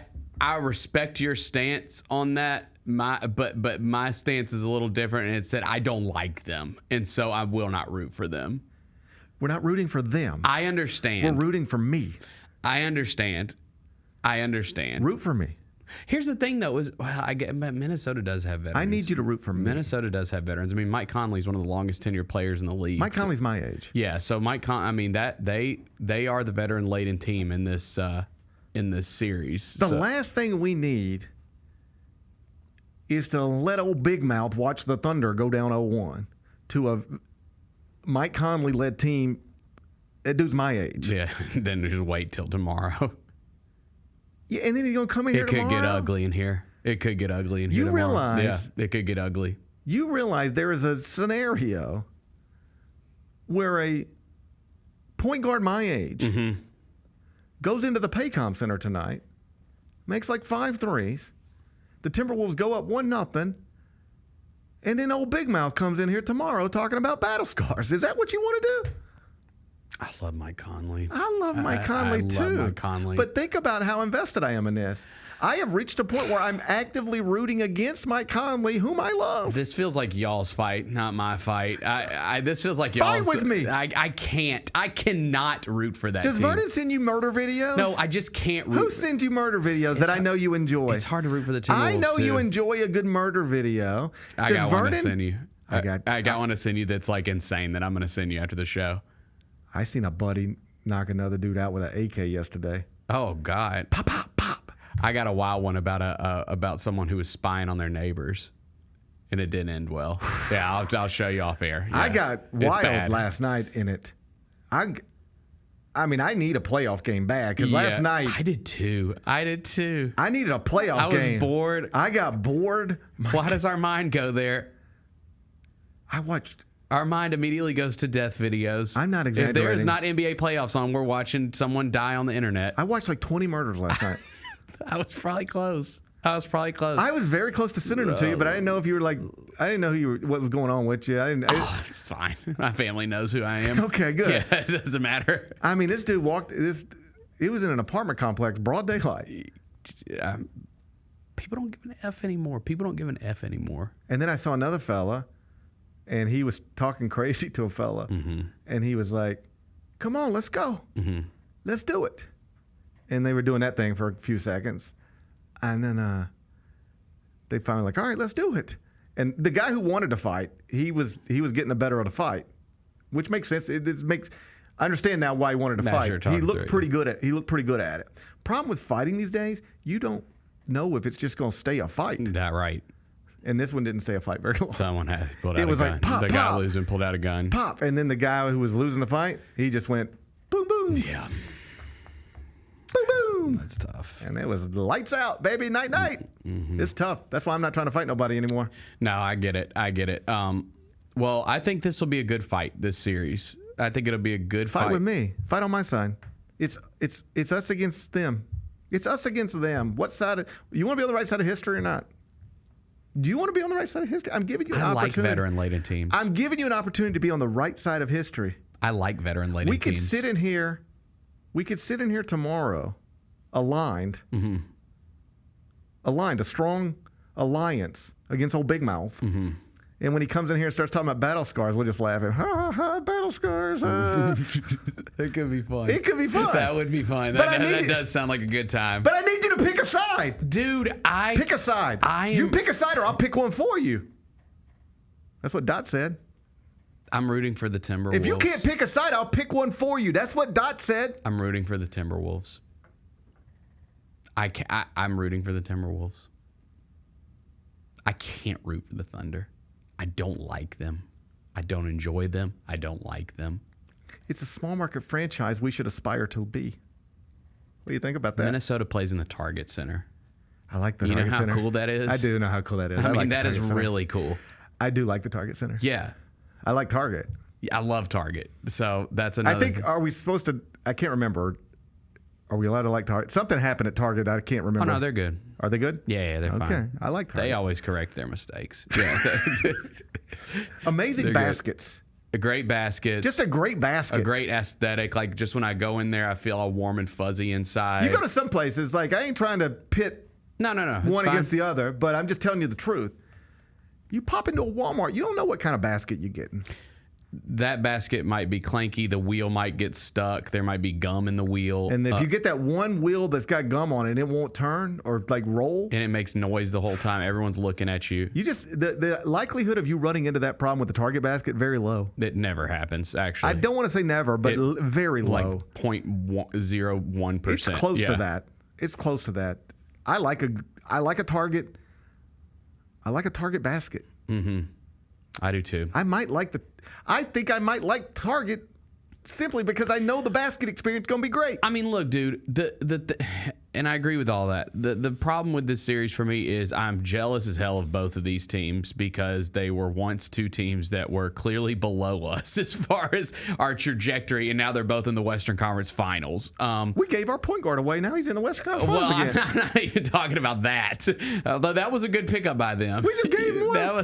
respect your stance on that. But my stance is a little different, and it's that I don't like them, and so I will not root for them. We're not rooting for them. I understand. We're rooting for me. I understand. Root for me. Here's the thing, though, I get Minnesota does have veterans. I need you to root for me. Minnesota does have veterans. I mean, Mike Conley's one of the longest tenured players in the league. Mike Conley's my age. Yeah, so that they are the veteran laden team in this series. The last thing we need is to let old Big Mouth watch the Thunder go down 0-1 to a Mike Conley-led team. That dude's my age. Yeah, then just wait till tomorrow. Yeah, and then he's going to come in here tomorrow? It could get ugly in here. It could get ugly in here tomorrow. Realize? Yeah, it could get ugly. You realize there is a scenario where a point guard my age goes into the Paycom Center tonight, makes like 5 threes. The Timberwolves go up 1-0, and then old Big Mouth comes in here tomorrow talking about battle scars. Is that what you want to do? I love Mike Conley. I love Mike Conley too. I love Mike Conley. But think about how invested I am in this. I have reached a point where I'm actively rooting against Mike Conley, whom I love. This feels like y'all's fight, not my fight. This feels like y'all's. Fight with me. I can't. I cannot root for that Does team. Vernon send you murder videos? No, I just can't root. Who sends you murder videos that I know you enjoy? It's hard to root for the Timberwolves, I know too. you enjoy a good murder video. I got one to send you. I got one to send you that's like insane that I'm going to send you after the show. I seen a buddy knock another dude out with an AK yesterday. Oh God! Pop, pop, pop. I got a wild one about someone who was spying on their neighbors, and it didn't end well. Yeah, I'll show you off air. Yeah, I got wild last night in it. I mean, I need a playoff game bad because last night I did too. I needed a playoff game. I was bored. I got bored. Why does our mind go there? I watched. Our mind immediately goes to death videos. I'm not exaggerating. If there is not NBA playoffs on, we're watching someone die on the internet. I watched like 20 murders last night. I was probably close. I was very close to sending them to you, but I didn't know if you were like, I didn't know what was going on with you. It's fine. My family knows who I am. Okay, good. Yeah, it doesn't matter. I mean, this dude he was in an apartment complex, broad daylight. People don't give an F anymore. And then I saw another fella, and he was talking crazy to a fella, and he was like, "Come on, let's go, let's do it." And they were doing that thing for a few seconds, and then they finally like, "All right, let's do it." And the guy who wanted to fight, he was getting the better of the fight, which makes sense. I understand now why he wanted to fight. He looked pretty good at it. Problem with fighting these days, you don't know if it's just going to stay a fight. That right. And this one didn't stay a fight very long. Someone had pulled out a gun. It was like pop, the guy losing pulled out a gun. Pop. And then the guy who was losing the fight, he just went boom, boom. Yeah. Boom, boom. That's tough. And it was lights out, baby, night, night. It's tough. That's why I'm not trying to fight nobody anymore. No, I get it. Well, I think this will be a good fight, this series. I think it'll be a good fight. Fight with me. Fight on my side. It's us against them. It's us against them. What side? You want to be on the right side of history or not? Do you want to be on the right side of history? I'm giving you an opportunity. I like veteran-laden teams. I'm giving you an opportunity to be on the right side of history. I like veteran-laden teams. We could sit in here. We could sit in here tomorrow, aligned, a strong alliance against old Big Mouth. And when he comes in here and starts talking about battle scars, we'll just laugh at him. Ha, ha, ha, battle scars. It could be fun. It could be fun. That would be fun. That does sound like a good time. But I need you to pick a side. Dude, Pick a side. You pick a side or I'll pick one for you. That's what Dot said. I'm rooting for the Timberwolves. If you can't pick a side, I'll pick one for you. That's what Dot said. I'm rooting for the Timberwolves. I'm rooting for the Timberwolves. I can't root for the Thunder. I don't like them. I don't enjoy them. I don't like them. It's a small market franchise we should aspire to be. What do you think about that? Minnesota plays in the Target Center. I like the Target Center. You know how cool that is? I do know how cool that is. I mean, like that is really cool. I do like the Target Center. Yeah. I like Target. I love Target. So that's another. I think, are we supposed to, I can't remember. Are we allowed to like Target? Something happened at Target. I can't remember. Oh, no, they're good. Are they good? Yeah, they're fine. Okay, I like Target. They always correct their mistakes. Yeah. Amazing baskets. A great basket. Just a great basket. A great aesthetic. Like, just when I go in there, I feel all warm and fuzzy inside. You go to some places, like, I ain't trying to pit no, one against the other, but I'm just telling you the truth. You pop into a Walmart, you don't know what kind of basket you're getting. That basket might be clanky. The wheel might get stuck. There might be gum in the wheel. And if you get that one wheel that's got gum on it, it won't turn or like roll. And it makes noise the whole time. Everyone's looking at you. You just, the likelihood of you running into that problem with the Target basket, very low. It never happens, actually. I don't want to say never, but very low. Like 0.01%. It's close to that. It's close to that. I like a Target. I like a Target basket. Mm-hmm. I do too. I think I might like Target simply because I know the basket experience is going to be great. I mean, look, dude, and I agree with all that. The problem with this series for me is I'm jealous as hell of both of these teams because they were once two teams that were clearly below us as far as our trajectory, and now they're both in the Western Conference Finals. We gave our point guard away. Now he's in the Western Conference Finals again. I'm not even talking about that. Although that was a good pickup by them. We just gave him away. That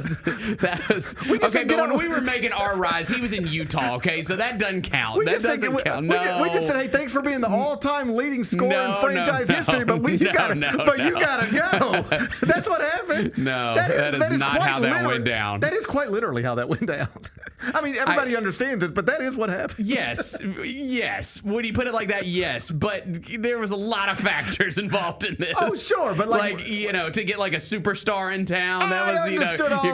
was okay. But when we were making our rise, he was in Utah. Okay, so that doesn't count. That doesn't count. No, we just said, hey, thanks for being the all-time leading scorer in franchise history. history, but you gotta go. That's what happened. No, that is not how that went down. That is quite literally how that went down. I mean, everybody understands it, but that is what happened. Yes. Would you put it like that? Yes, but there was a lot of factors involved in this. Oh, sure, but like to get like a superstar in town, that was you're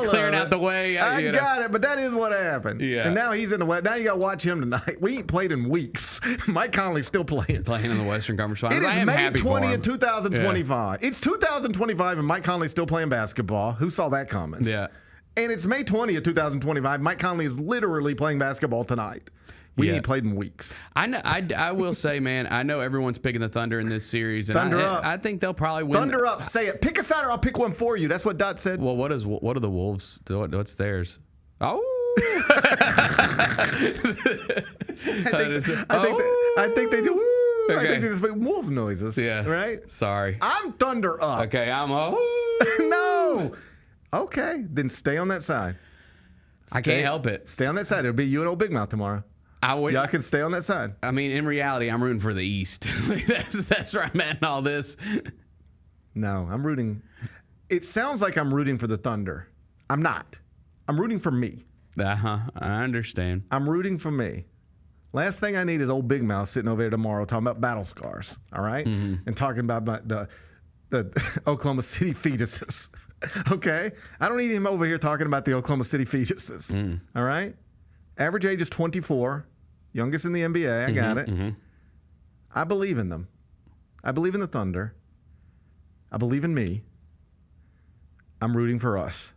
clearing out the way. I got it, but that is what happened. Yeah. And now he's in the West. Now you got to watch him tonight. We ain't played in weeks. Mike Conley's still playing. Playing in the Western Conference Finals. It is I am May happy for 20th, him. 2025. Yeah. It's 2025 and Mike Conley's still playing basketball. Who saw that coming? Yeah. And it's May 20th, 2025. Mike Conley is literally playing basketball tonight. We ain't played in weeks. I will say, man, I know everyone's picking the Thunder in this series. And Thunder up. I think they'll probably win. Thunder up. Say it. Pick a side or I'll pick one for you. That's what Dot said. Well, what are the Wolves? What's theirs? Oh. I think they do. Okay. I think they just make wolf noises. Yeah. Right? Sorry. I'm Thunder up. Okay, I'm No. Okay, then stay on that side. I can't help it. Stay on that side. It'll be you and old Big Mouth tomorrow. Y'all can stay on that side. I mean, in reality, I'm rooting for the East. That's where I'm at in all this. No, I'm rooting. It sounds like I'm rooting for the Thunder. I'm not. I'm rooting for me. I understand. I'm rooting for me. Last thing I need is old Big Mouth sitting over there tomorrow talking about battle scars, all right? Mm-hmm. And talking about the Oklahoma City fetuses, okay? I don't need him over here talking about the Oklahoma City fetuses, all right? Average age is 24, youngest in the NBA. I got it. Mm-hmm. I believe in them. I believe in the Thunder. I believe in me. I'm rooting for us.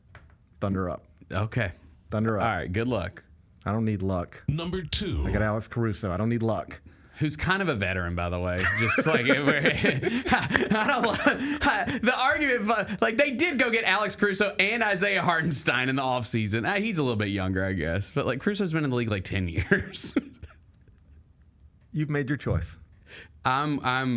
Thunder up. Okay. Thunder up. All right, good luck. I don't need luck. Number 2. I got Alex Caruso. I don't need luck. Who's kind of a veteran, by the way. Just like the argument, like they did go get Alex Caruso and Isaiah Hartenstein in the offseason. He's a little bit younger, I guess, but like Caruso's been in the league like 10 years. You've made your choice. Oh.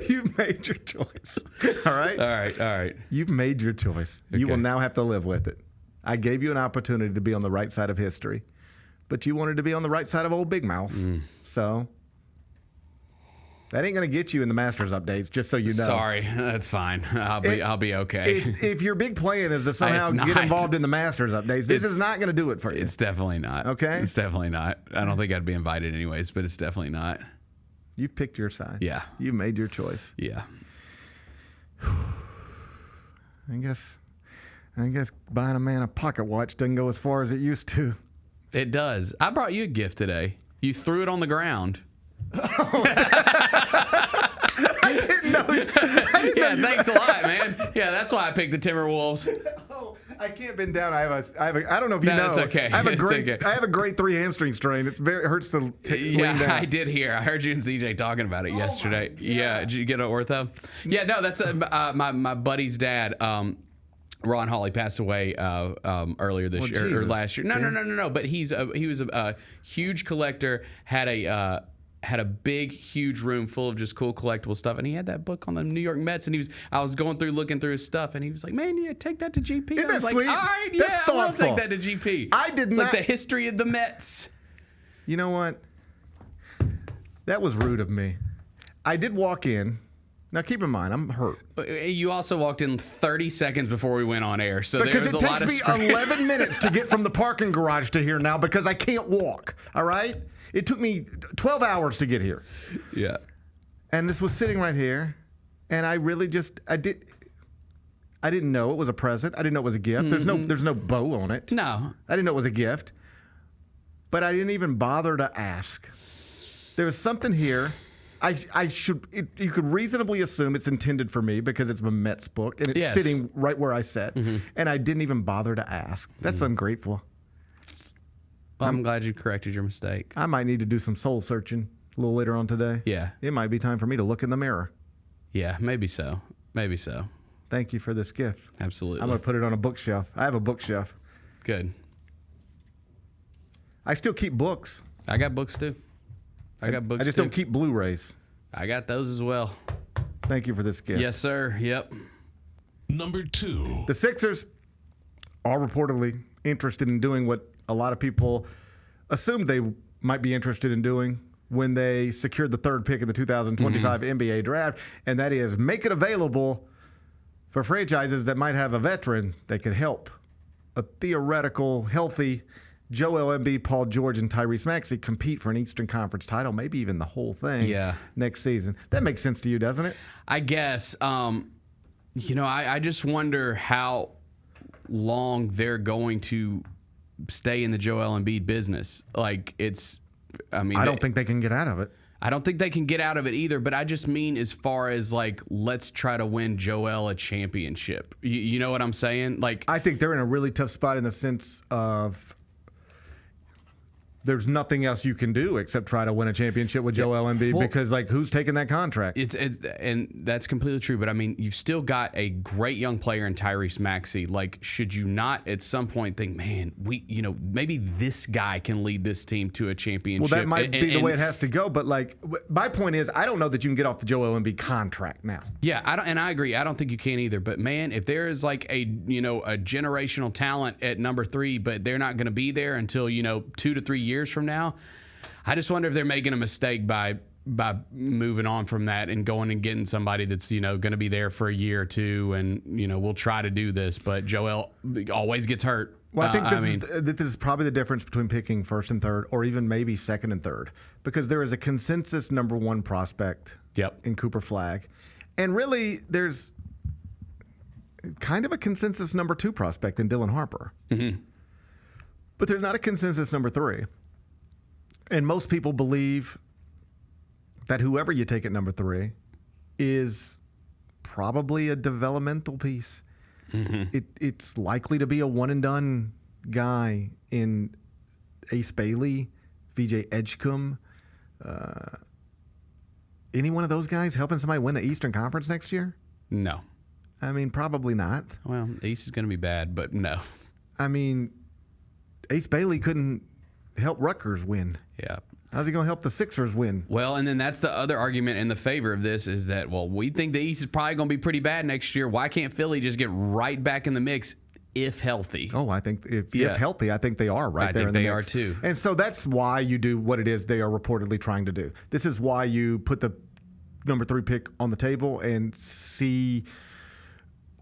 You've made your choice. All right? All right. You've made your choice. Okay. You will now have to live with it. I gave you an opportunity to be on the right side of history, but you wanted to be on the right side of old Big Mouth. So that ain't going to get you in the Masters updates, just so you know. Sorry, that's fine. I'll be okay. If your big plan is to somehow It's get not. involved in the Masters updates, this is not going to do it for you. It's definitely not. Okay? It's definitely not. I don't think I'd be invited anyways, but it's definitely not. You've picked your side. Yeah. You made your choice. Yeah. I guess buying a man a pocket watch doesn't go as far as it used to. It does. I brought you a gift today. You threw it on the ground. I didn't know. Yeah, thanks a lot, man. Yeah, that's why I picked the Timberwolves. Oh, I can't bend down. I don't know if you know. It's okay. I have a It's great. okay. I have a grate 3 hamstring strain. It hurts to lean down. Yeah, I did hear. I heard you and CJ talking about it yesterday. Yeah, did you get an ortho? Yeah, no, that's my buddy's dad. Ron Hawley passed away earlier this year or last year. No. But he was a huge collector. Had a big, huge room full of just cool collectible stuff, and he had that book on the New York Mets. And I was going through looking through his stuff, and he was like, "Man, yeah, take that to GP." Isn't I was that like, sweet? "All right, That's yeah, I will thoughtful. take that to GP." It's like the history of the Mets. You know what? That was rude of me. I did walk in. Now, keep in mind, I'm hurt. You also walked in 30 seconds before we went on air, so there Because was it a lot takes of me 11 minutes to get from the parking garage to here now because I can't walk, all right? It took me 12 hours to get here. Yeah. And this was sitting right here, and I really I didn't know it was a present. I didn't know it was a gift. There's no bow on it. No. I didn't know it was a gift. But I didn't even bother to ask. There was something here. You could reasonably assume it's intended for me because it's a Mets book and it's sitting right where I sat. And I didn't even bother to ask. That's ungrateful. Well, I'm glad you corrected your mistake. I might need to do some soul searching a little later on today. Yeah. It might be time for me to look in the mirror. Yeah, maybe so. Maybe so. Thank you for this gift. Absolutely. I'm going to put it on a bookshelf. I have a bookshelf. Good. I still keep books. I got books too. I just don't keep Blu-rays. I got those as well. Thank you for this gift. Yes, sir. Yep. Number 2. The Sixers are reportedly interested in doing what a lot of people assumed they might be interested in doing, when they secured the third pick in the 2025 NBA draft, and that is make it available for franchises that might have a veteran that could help a theoretical, healthy Joel Embiid, Paul George, and Tyrese Maxey compete for an Eastern Conference title, maybe even the whole thing next season. That makes sense to you, doesn't it? I guess. I just wonder how long they're going to stay in the Joel Embiid business. I don't think they can get out of it. I don't think they can get out of it either, but I just mean as far as let's try to win Joel a championship. You know what I'm saying? I think they're in a really tough spot in the sense of there's nothing else you can do except try to win a championship with Joel Embiid because who's taking that contract? It's and that's completely true. But I mean, you've still got a great young player in Tyrese Maxey. Should you not at some point think, man, maybe this guy can lead this team to a championship? Well, that might be the way it has to go. But my point is, I don't know that you can get off the Joel Embiid contract now. Yeah, I agree. I don't think you can either. But man, if there is a generational talent at number 3, but they're not going to be there until 2 to 3 years from now, I just wonder if they're making a mistake by moving on from that and going and getting somebody that's going to be there for a year or two, and we'll try to do this, but Joel always gets hurt. Well, I think this is probably the difference between picking first and third, or even maybe second and third, because there is a consensus number 1 prospect in Cooper Flagg, and really there's kind of a consensus number 2 prospect in Dylan Harper. Mm-hmm. But there's not a consensus number 3. And most people believe that whoever you take at number 3 is probably a developmental piece. Mm-hmm. It's likely to be a one-and-done guy in Ace Bailey, VJ Edgecombe. Any one of those guys helping somebody win the Eastern Conference next year? No. I mean, probably not. Well, the East is going to be bad, but no. I mean, Ace Bailey couldn't help Rutgers win. Yeah. How's he going to help the Sixers win? Well, and then that's the other argument in the favor of this is that, we think the East is probably going to be pretty bad next year. Why can't Philly just get right back in the mix if healthy? Oh, I think if healthy, I think they are right there in the mix. I think they are too. And so that's why you do what it is they are reportedly trying to do. This is why you put the number 3 pick on the table and see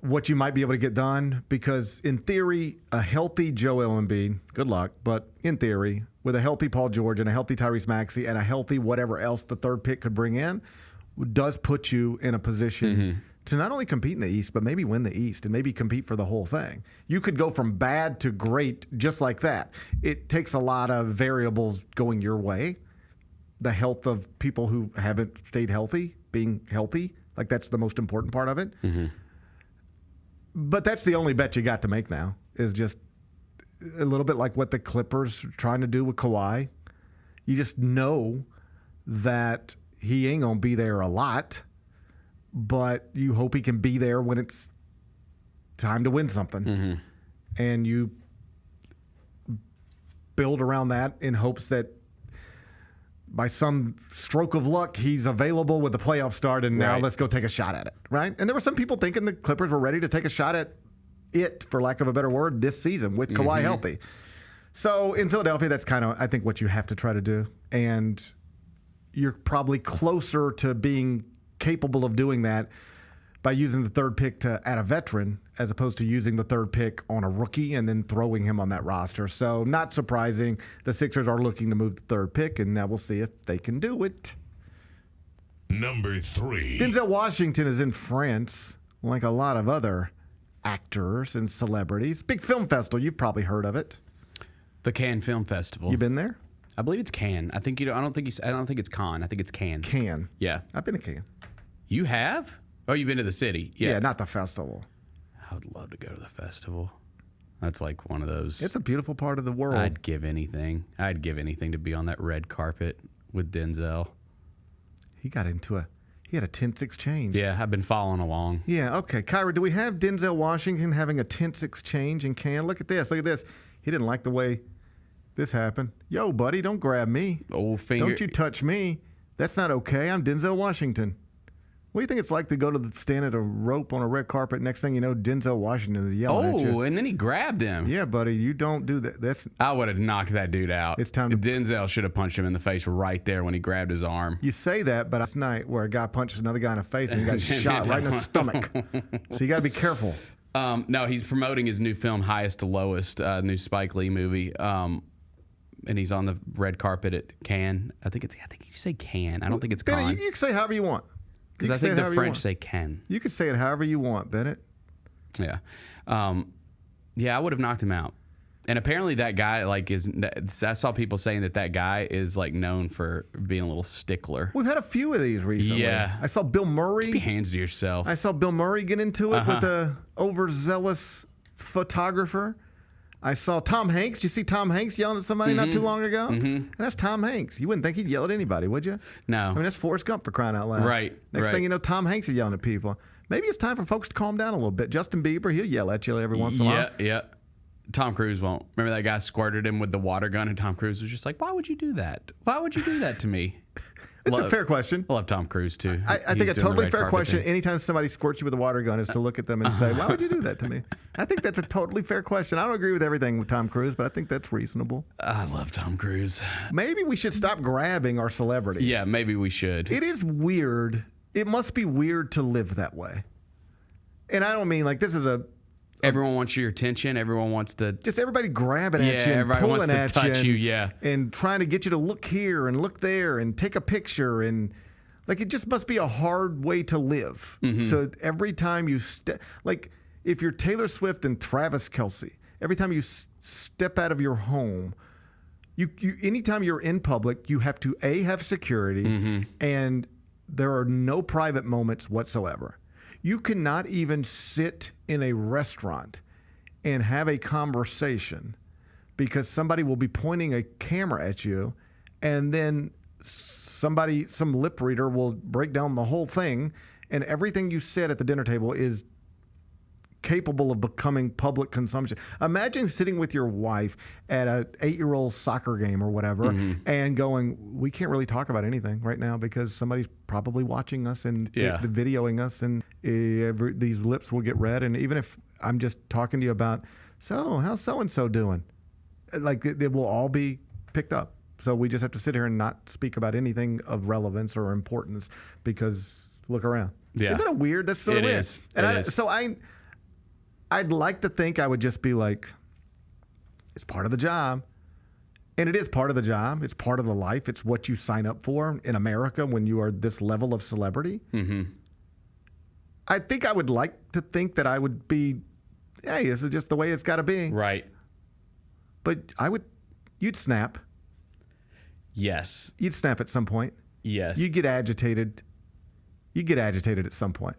what you might be able to get done, because in theory, a healthy Joel Embiid, good luck, but in theory, with a healthy Paul George and a healthy Tyrese Maxey and a healthy whatever else the third pick could bring in, does put you in a position to not only compete in the East, but maybe win the East and maybe compete for the whole thing. You could go from bad to great just like that. It takes a lot of variables going your way. The health of people who haven't stayed healthy, being healthy, that's the most important part of it. Mm-hmm. But that's the only bet you got to make now, is just a little bit like what the Clippers are trying to do with Kawhi. You just know that he ain't going to be there a lot, but you hope he can be there when it's time to win something. Mm-hmm. And you build around that in hopes that by some stroke of luck, he's available with the playoff start, and now let's go take a shot at it, right? And there were some people thinking the Clippers were ready to take a shot at it, for lack of a better word, this season with Kawhi healthy. So in Philadelphia, that's kind of, I think, what you have to try to do. And you're probably closer to being capable of doing that by using the third pick to add a veteran as opposed to using the third pick on a rookie and then throwing him on that roster. So not surprising, the Sixers are looking to move the third pick, and now we'll see if they can do it. Number 3. Denzel Washington is in France, like a lot of other actors and celebrities. Big film festival, you've probably heard of it. The Cannes Film Festival. You been there? I believe it's Cannes. I think I don't think it's Cannes. I think it's Cannes. Cannes. Yeah. I've been to Cannes. You have? Oh, you've been to the city. Yeah, not the festival. I would love to go to the festival. That's like one of those. It's a beautiful part of the world. I'd give anything. I'd give anything to be on that red carpet with Denzel. He had a tense exchange. Yeah, I've been following along. Yeah, okay. Kyra, do we have Denzel Washington having a tense exchange in Cannes? Look at this. He didn't like the way this happened. Yo, buddy, don't grab me. Old finger. Don't you touch me. That's not okay. I'm Denzel Washington. What do you think it's like to go to the stand at a rope on a red carpet? Next thing you know, Denzel Washington is yelling at you. Oh, and then he grabbed him. Yeah, buddy, you don't do that. I would have knocked that dude out. It's time to. Denzel should have punched him in the face right there when he grabbed his arm. You say that, but last night where a guy punched another guy in the face and he got shot right in the stomach. So you got to be careful. No, he's promoting his new film, Highest to Lowest, new Spike Lee movie. And he's on the red carpet at Cannes. I think you say Cannes. I don't think it's Bennett, Cannes. you can say however you want. Because I think the French say Cannes. You can say it however you want, Bennett. Yeah. Yeah, I would have knocked him out. And apparently that guy, I saw people saying that guy is, known for being a little stickler. We've had a few of these recently. Yeah. I saw Bill Murray. Keep your hands to yourself. I saw Bill Murray get into it with a overzealous photographer. I saw Tom Hanks. Did you see Tom Hanks yelling at somebody not too long ago? Mm-hmm. And that's Tom Hanks. You wouldn't think he'd yell at anybody, would you? No. I mean, that's Forrest Gump for crying out loud. Right. Next thing you know, Tom Hanks is yelling at people. Maybe it's time for folks to calm down a little bit. Justin Bieber, he'll yell at you every once in a while. Yeah. Tom Cruise won't. Remember that guy squirted him with the water gun, and Tom Cruise was just like, "Why would you do that? Why would you do that to me?" It's a fair question. I love Tom Cruise, too. I think a totally fair question anytime somebody squirts you with a water gun is to look at them and say, why would you do that to me? I think that's a totally fair question. I don't agree with everything with Tom Cruise, but I think that's reasonable. I love Tom Cruise. Maybe we should stop grabbing our celebrities. Yeah, maybe we should. It is weird. It must be weird to live that way. And I don't mean this is a... Everyone wants your attention. Everyone wants to... Just everybody grabbing at you and everybody pulling wants to at touch you. Yeah. And trying to get you to look here and look there and take a picture. And it just must be a hard way to live. Mm-hmm. So every time you if you're Taylor Swift and Travis Kelce, every time you step out of your home, you anytime you're in public, you have to have security, and there are no private moments whatsoever. You cannot even sit in a restaurant and have a conversation because somebody will be pointing a camera at you, and then some lip reader will break down the whole thing, and everything you said at the dinner table is capable of becoming public consumption. Imagine sitting with your wife at an 8-year-old soccer game or whatever and going, we can't really talk about anything right now because somebody's probably watching us and videoing us, and these lips will get read. And even if I'm just talking to you about, so how's so-and-so doing? It will all be picked up. So we just have to sit here and not speak about anything of relevance or importance because look around. Yeah. Isn't that weird? That's so weird. It is. So I'd like to think I would just be like, it's part of the job. And it is part of the job. It's part of the life. It's what you sign up for in America when you are this level of celebrity. Mm-hmm. I think I would like to think that I would be, hey, this is just the way it's got to be. Right. But you'd snap. Yes. You'd snap at some point. Yes. You'd get agitated. You'd get agitated at some point.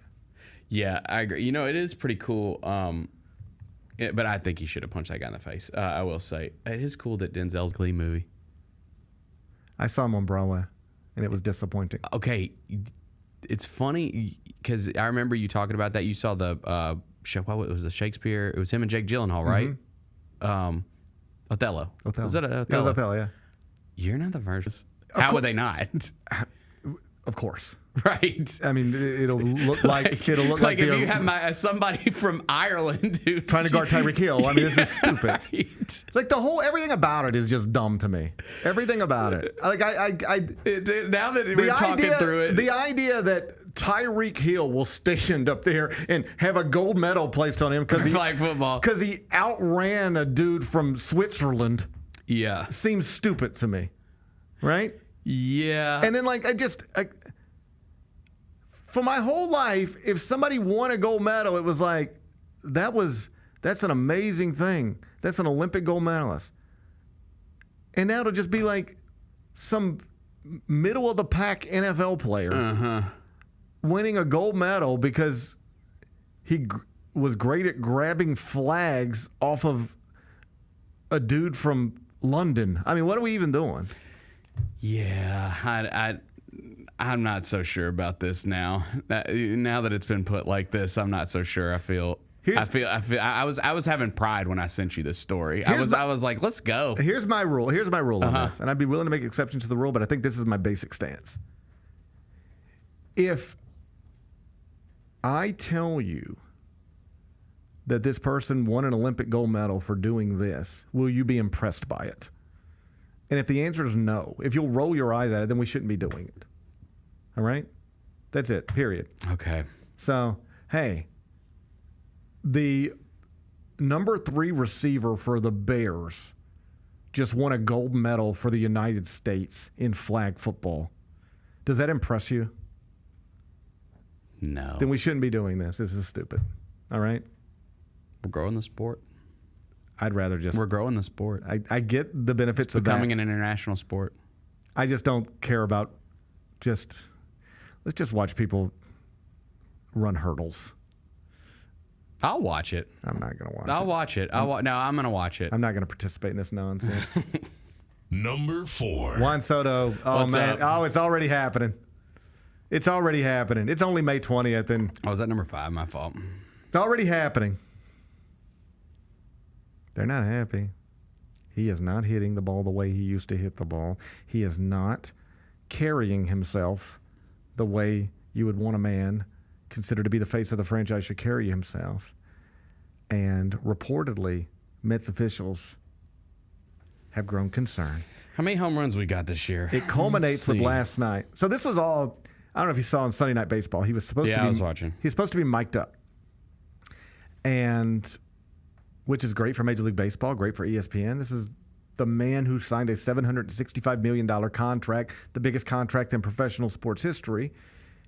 Yeah, I agree. It is pretty cool. But I think he should have punched that guy in the face. I will say. It is cool that Denzel's Glee movie. I saw him on Broadway, and it was disappointing. Okay. It's funny because I remember you talking about that. You saw the show. What was the Shakespeare? It was him and Jake Gyllenhaal, right? Mm-hmm. Othello. Was it Othello? It was Othello, yeah. You're not the version. How would they not? Of course. Right. I mean, it'll look like if you have somebody from Ireland who's trying to guard Tyreek Hill. I mean, this is stupid. Right. Everything about it is just dumb to me. Everything about it. Now that we're talking through it, the idea that Tyreek Hill will stand up there and have a gold medal placed on him because flag football because he outran a dude from Switzerland. Yeah, seems stupid to me. Right. Yeah. And then for my whole life, if somebody won a gold medal, it was like, that's an amazing thing. That's an Olympic gold medalist. And now it'll just be like some middle of the pack NFL player winning a gold medal because he was great at grabbing flags off of a dude from London. I mean, what are we even doing? Yeah, I'm not so sure about this now. Now that it's been put like this, I'm not so sure. I was having pride when I sent you this story. I was like, let's go. Here's my rule on this, and I'd be willing to make exceptions to the rule, but I think this is my basic stance. If I tell you that this person won an Olympic gold medal for doing this, will you be impressed by it? And if the answer is no, if you'll roll your eyes at it, then we shouldn't be doing it. All right? That's it, period. Okay. So, hey, the number 3 receiver for the Bears just won a gold medal for the United States in flag football. Does that impress you? No. Then we shouldn't be doing this. This is stupid. All right? We're growing the sport. I'd rather just... We're growing the sport. I get the benefits It's of that. becoming an international sport. I just don't care about just... Let's just watch people run hurdles. I'll watch it. I'm not going to watch it. I'll watch it. No, I'm going to watch it. I'm not going to participate in this nonsense. Number 4. Juan Soto. Oh, What's man. up? Oh, it's already happening. It's already happening. It's only May 20th, and Oh, was that number 5? My fault. it's already happening. They're not happy. He is not hitting the ball the way he used to hit the ball. He is not carrying himself the way you would want a man considered to be the face of the franchise should carry himself. And reportedly, Mets officials have grown concerned. How many home runs we got this year? It culminates with see. last night. So this was all, I don't know if you saw on Sunday Night Baseball. He was supposed to be. I was watching. He was supposed to be mic'd up. And, which is great for Major League Baseball, great for ESPN. This is the man who signed a $765 million contract, the biggest contract in professional sports history.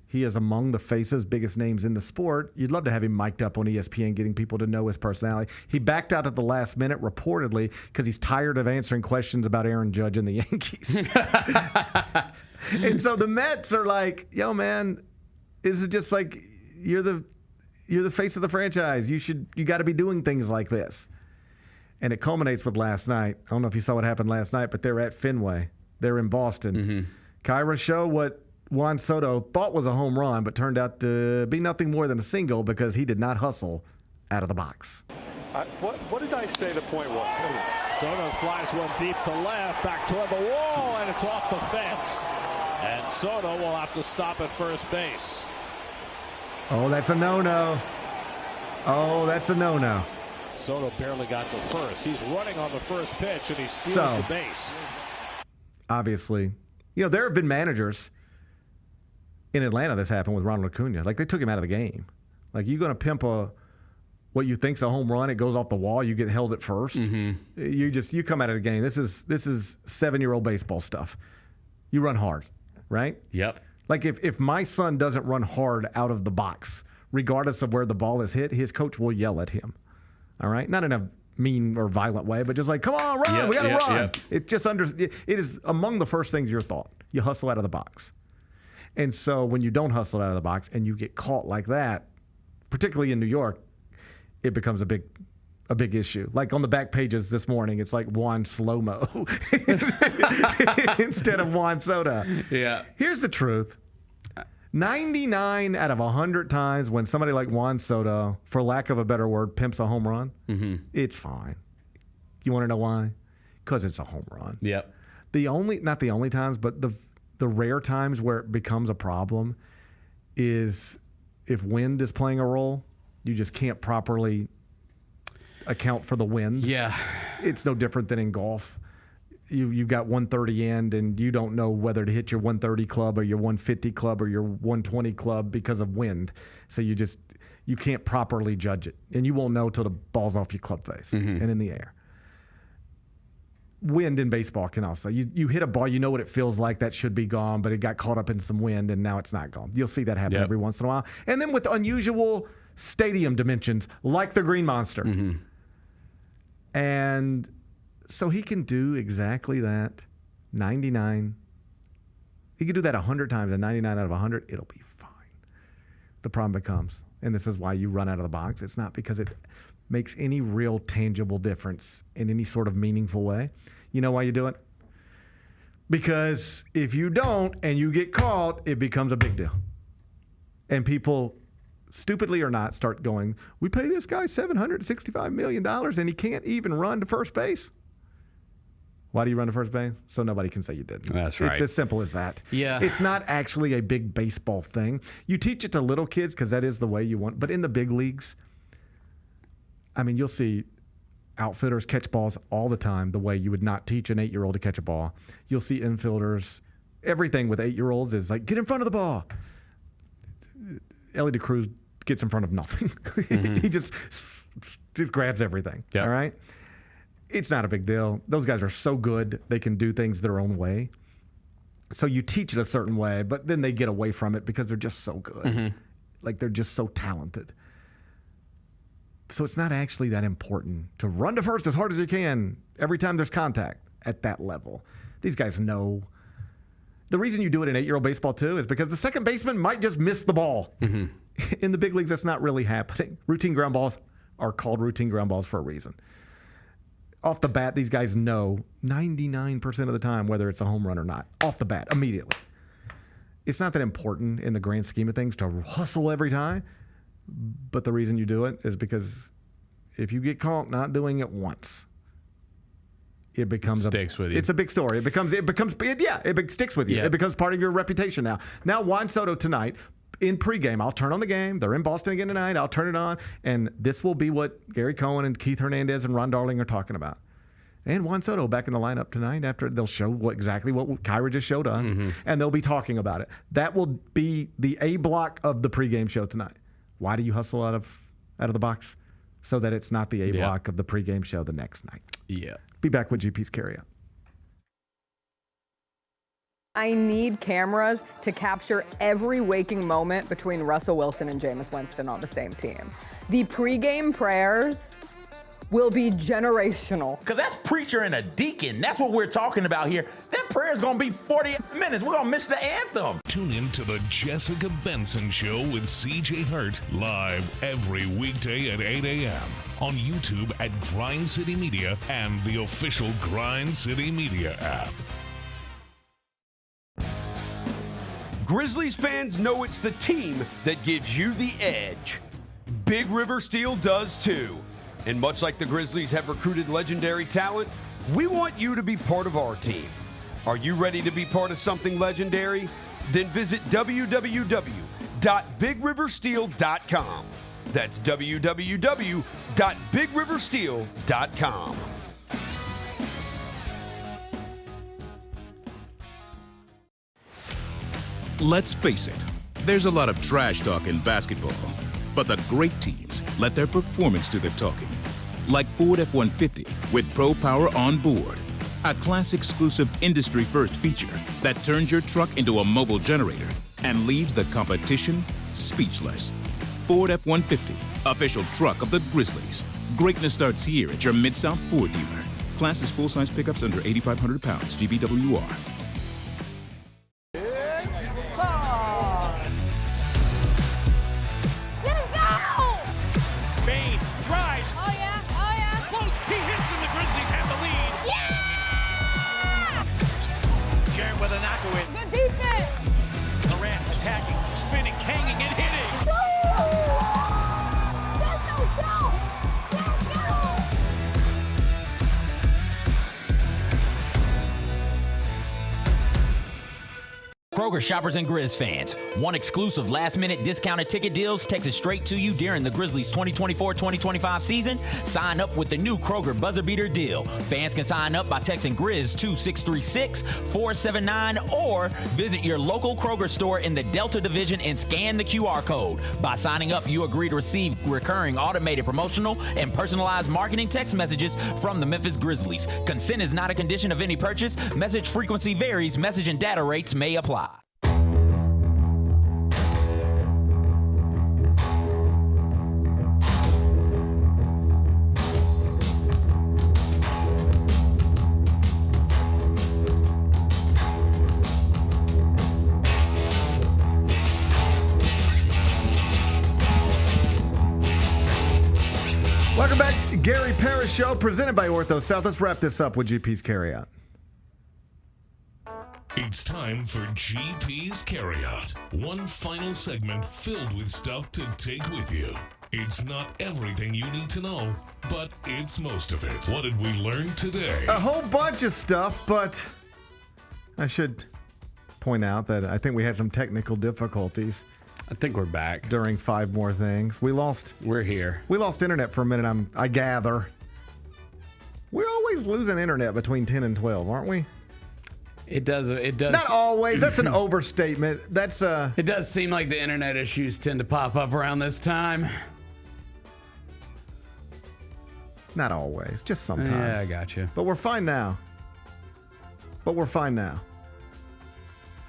He is among the faces, biggest names in the sport. You'd love to have him mic'd up on ESPN, getting people to know his personality. He backed out at the last minute, reportedly, because he's tired of answering questions about Aaron Judge and the Yankees. And so the Mets are like, yo, man, is it just like you're the face of the franchise? You got to be doing things like this. And it culminates with last night. I don't know if you saw what happened last night, but they're at Fenway. They're in Boston. Mm-hmm. Kyra show what Juan Soto thought was a home run, but turned out to be nothing more than a single because he did not hustle out of the box. What did I say the point was? Soto flies one deep to left, back toward the wall, and it's off the fence. And Soto will have to stop at first base. Oh, that's a no-no. Oh, that's a no-no. Soto barely got to first. He's running on the first pitch, and he steals the base. Obviously, there have been managers in Atlanta that's happened with Ronald Acuna. Like, they took him out of the game. Like, you're going to pimp what you think's a home run, it goes off the wall, you get held at first. Mm-hmm. You come out of the game. This is 7-year-old baseball stuff. You run hard, right? Yep. Like, if my son doesn't run hard out of the box, regardless of where the ball is hit, his coach will yell at him. All right? Not in a mean or violent way, but just like, come on, run, we got to run. Yep. It is among the first things you're taught. You hustle out of the box. And so when you don't hustle out of the box and you get caught like that, particularly in New York, it becomes a big issue. Like on the back pages this morning, it's like Juan Slow-Mo instead of Juan Soto. Yeah. Here's the truth. 99 out of 100 times when somebody like Juan Soto, for lack of a better word, pimps a home run, it's fine. You want to know why? Because it's a home run. Yep. Not the only times, but the rare times where it becomes a problem is if wind is playing a role, you just can't properly account for the wind. Yeah. It's no different than in golf. You've got 130 end, and you don't know whether to hit your 130 club or your 150 club or your 120 club because of wind. So you can't properly judge it, and you won't know till the ball's off your club face and in the air. Wind in baseball can also. You hit a ball, you know what it feels like. That should be gone, but it got caught up in some wind, and now it's not gone. You'll see that happen every once in a while. And then with unusual stadium dimensions, like the Green Monster. And so he can do exactly that. 99. He can do that 100 times, and 99 out of 100, it'll be fine. The problem becomes, and this is why you run out of the box, it's not because it makes any real tangible difference in any sort of meaningful way. You know why you do it? Because if you don't and you get caught, it becomes a big deal. And people, stupidly or not, start going, we pay this guy $765 million and he can't even run to first base. Why do you run to first base? So nobody can say you didn't. That's right. It's as simple as that. Yeah. It's not actually a big baseball thing. You teach it to little kids because that is the way you want. But in the big leagues, I mean, you'll see outfielders catch balls all the time the way you would not teach an 8-year-old to catch a ball. You'll see infielders. Everything with 8-year-olds is like, get in front of the ball. Ellie DeCruz gets in front of nothing. He just grabs everything. Yep. All right? It's not a big deal. Those guys are so good, they can do things their own way. So you teach it a certain way, but then they get away from it because they're just so good. Like, they're just so talented. So it's not actually that important to run to first as hard as you can every time there's contact at that level. These guys know. The reason you do it in 8-year-old baseball, too, is because the second baseman might just miss the ball. In the big leagues, that's not really happening. Routine ground balls are called routine ground balls for a reason. Off the bat, these guys know 99% of the time whether it's a home run or not. Off the bat, immediately. It's not that important in the grand scheme of things to hustle every time, but the reason you do it is because if you get caught not doing it once, it becomes sticks with you. It's a big story. It sticks with you. Yeah. It becomes part of your reputation now. Now, Juan Soto tonight, in pregame, I'll turn on the game. They're in Boston again tonight. I'll turn it on, and this will be what Gary Cohen and Keith Hernandez and Ron Darling are talking about. And Juan Soto back in the lineup tonight after they'll show exactly what Kyra just showed us, and they'll be talking about it. That will be the A block of the pregame show tonight. Why do you hustle out of the box? So that it's not the A block of the pregame show the next night. Yeah. Be back with GP's Carryout. I need cameras to capture every waking moment between Russell Wilson and Jameis Winston on the same team. The pregame prayers will be generational. Because that's preacher and a deacon. That's what we're talking about here. That prayer's going to be 40 minutes. We're going to miss the anthem. Tune in to the Jessica Benson Show with CJ Hurt live every weekday at 8 a.m. on YouTube at Grind City Media and the official Grind City Media app. Grizzlies fans know it's the team that gives you the edge. Big River Steel does too. And much like the Grizzlies have recruited legendary talent, we want you to be part of our team. Are you ready to be part of something legendary? Then visit www.bigriversteel.com. That's www.bigriversteel.com. Let's face it, there's a lot of trash talk in basketball, but the great teams let their performance do the talking. Like Ford F-150 with Pro Power on board, a class-exclusive industry-first feature that turns your truck into a mobile generator and leaves the competition speechless. Ford F-150, official truck of the Grizzlies. Greatness starts here at your Mid-South Ford dealer. Class is full-size pickups under 8,500 pounds, GVWR. Good defense. Durant attacking, spinning, hanging, and hitting. Let's go. Kroger shoppers and Grizz fans, one exclusive last-minute discounted ticket deals texted straight to you during the Grizzlies 2024-2025 season. Sign up with the new Kroger Buzzer Beater deal. Fans can sign up by texting Grizz to 636-479 or visit your local Kroger store in the Delta Division and scan the QR code. By signing up, you agree to receive recurring automated promotional and personalized marketing text messages from the Memphis Grizzlies. Consent is not a condition of any purchase. Message frequency varies. Message and data rates may apply. Welcome back. Gary Parrish Show presented by Ortho South. Let's wrap this up with GP's Carryout. It's time for GP's Carryout. One final segment filled with stuff to take with you. It's not everything you need to know, but it's most of it. What did we learn today? A whole bunch of stuff, but I should point out that I think we had some technical difficulties. I think we're back. During 5 more things. We're here. We lost internet for a minute, I gather. We're always losing internet between 10 and 12, aren't we? It does. Not always. That's an overstatement. It does seem like the internet issues tend to pop up around this time. Not always. Just sometimes. Yeah, I got you. But we're fine now. It's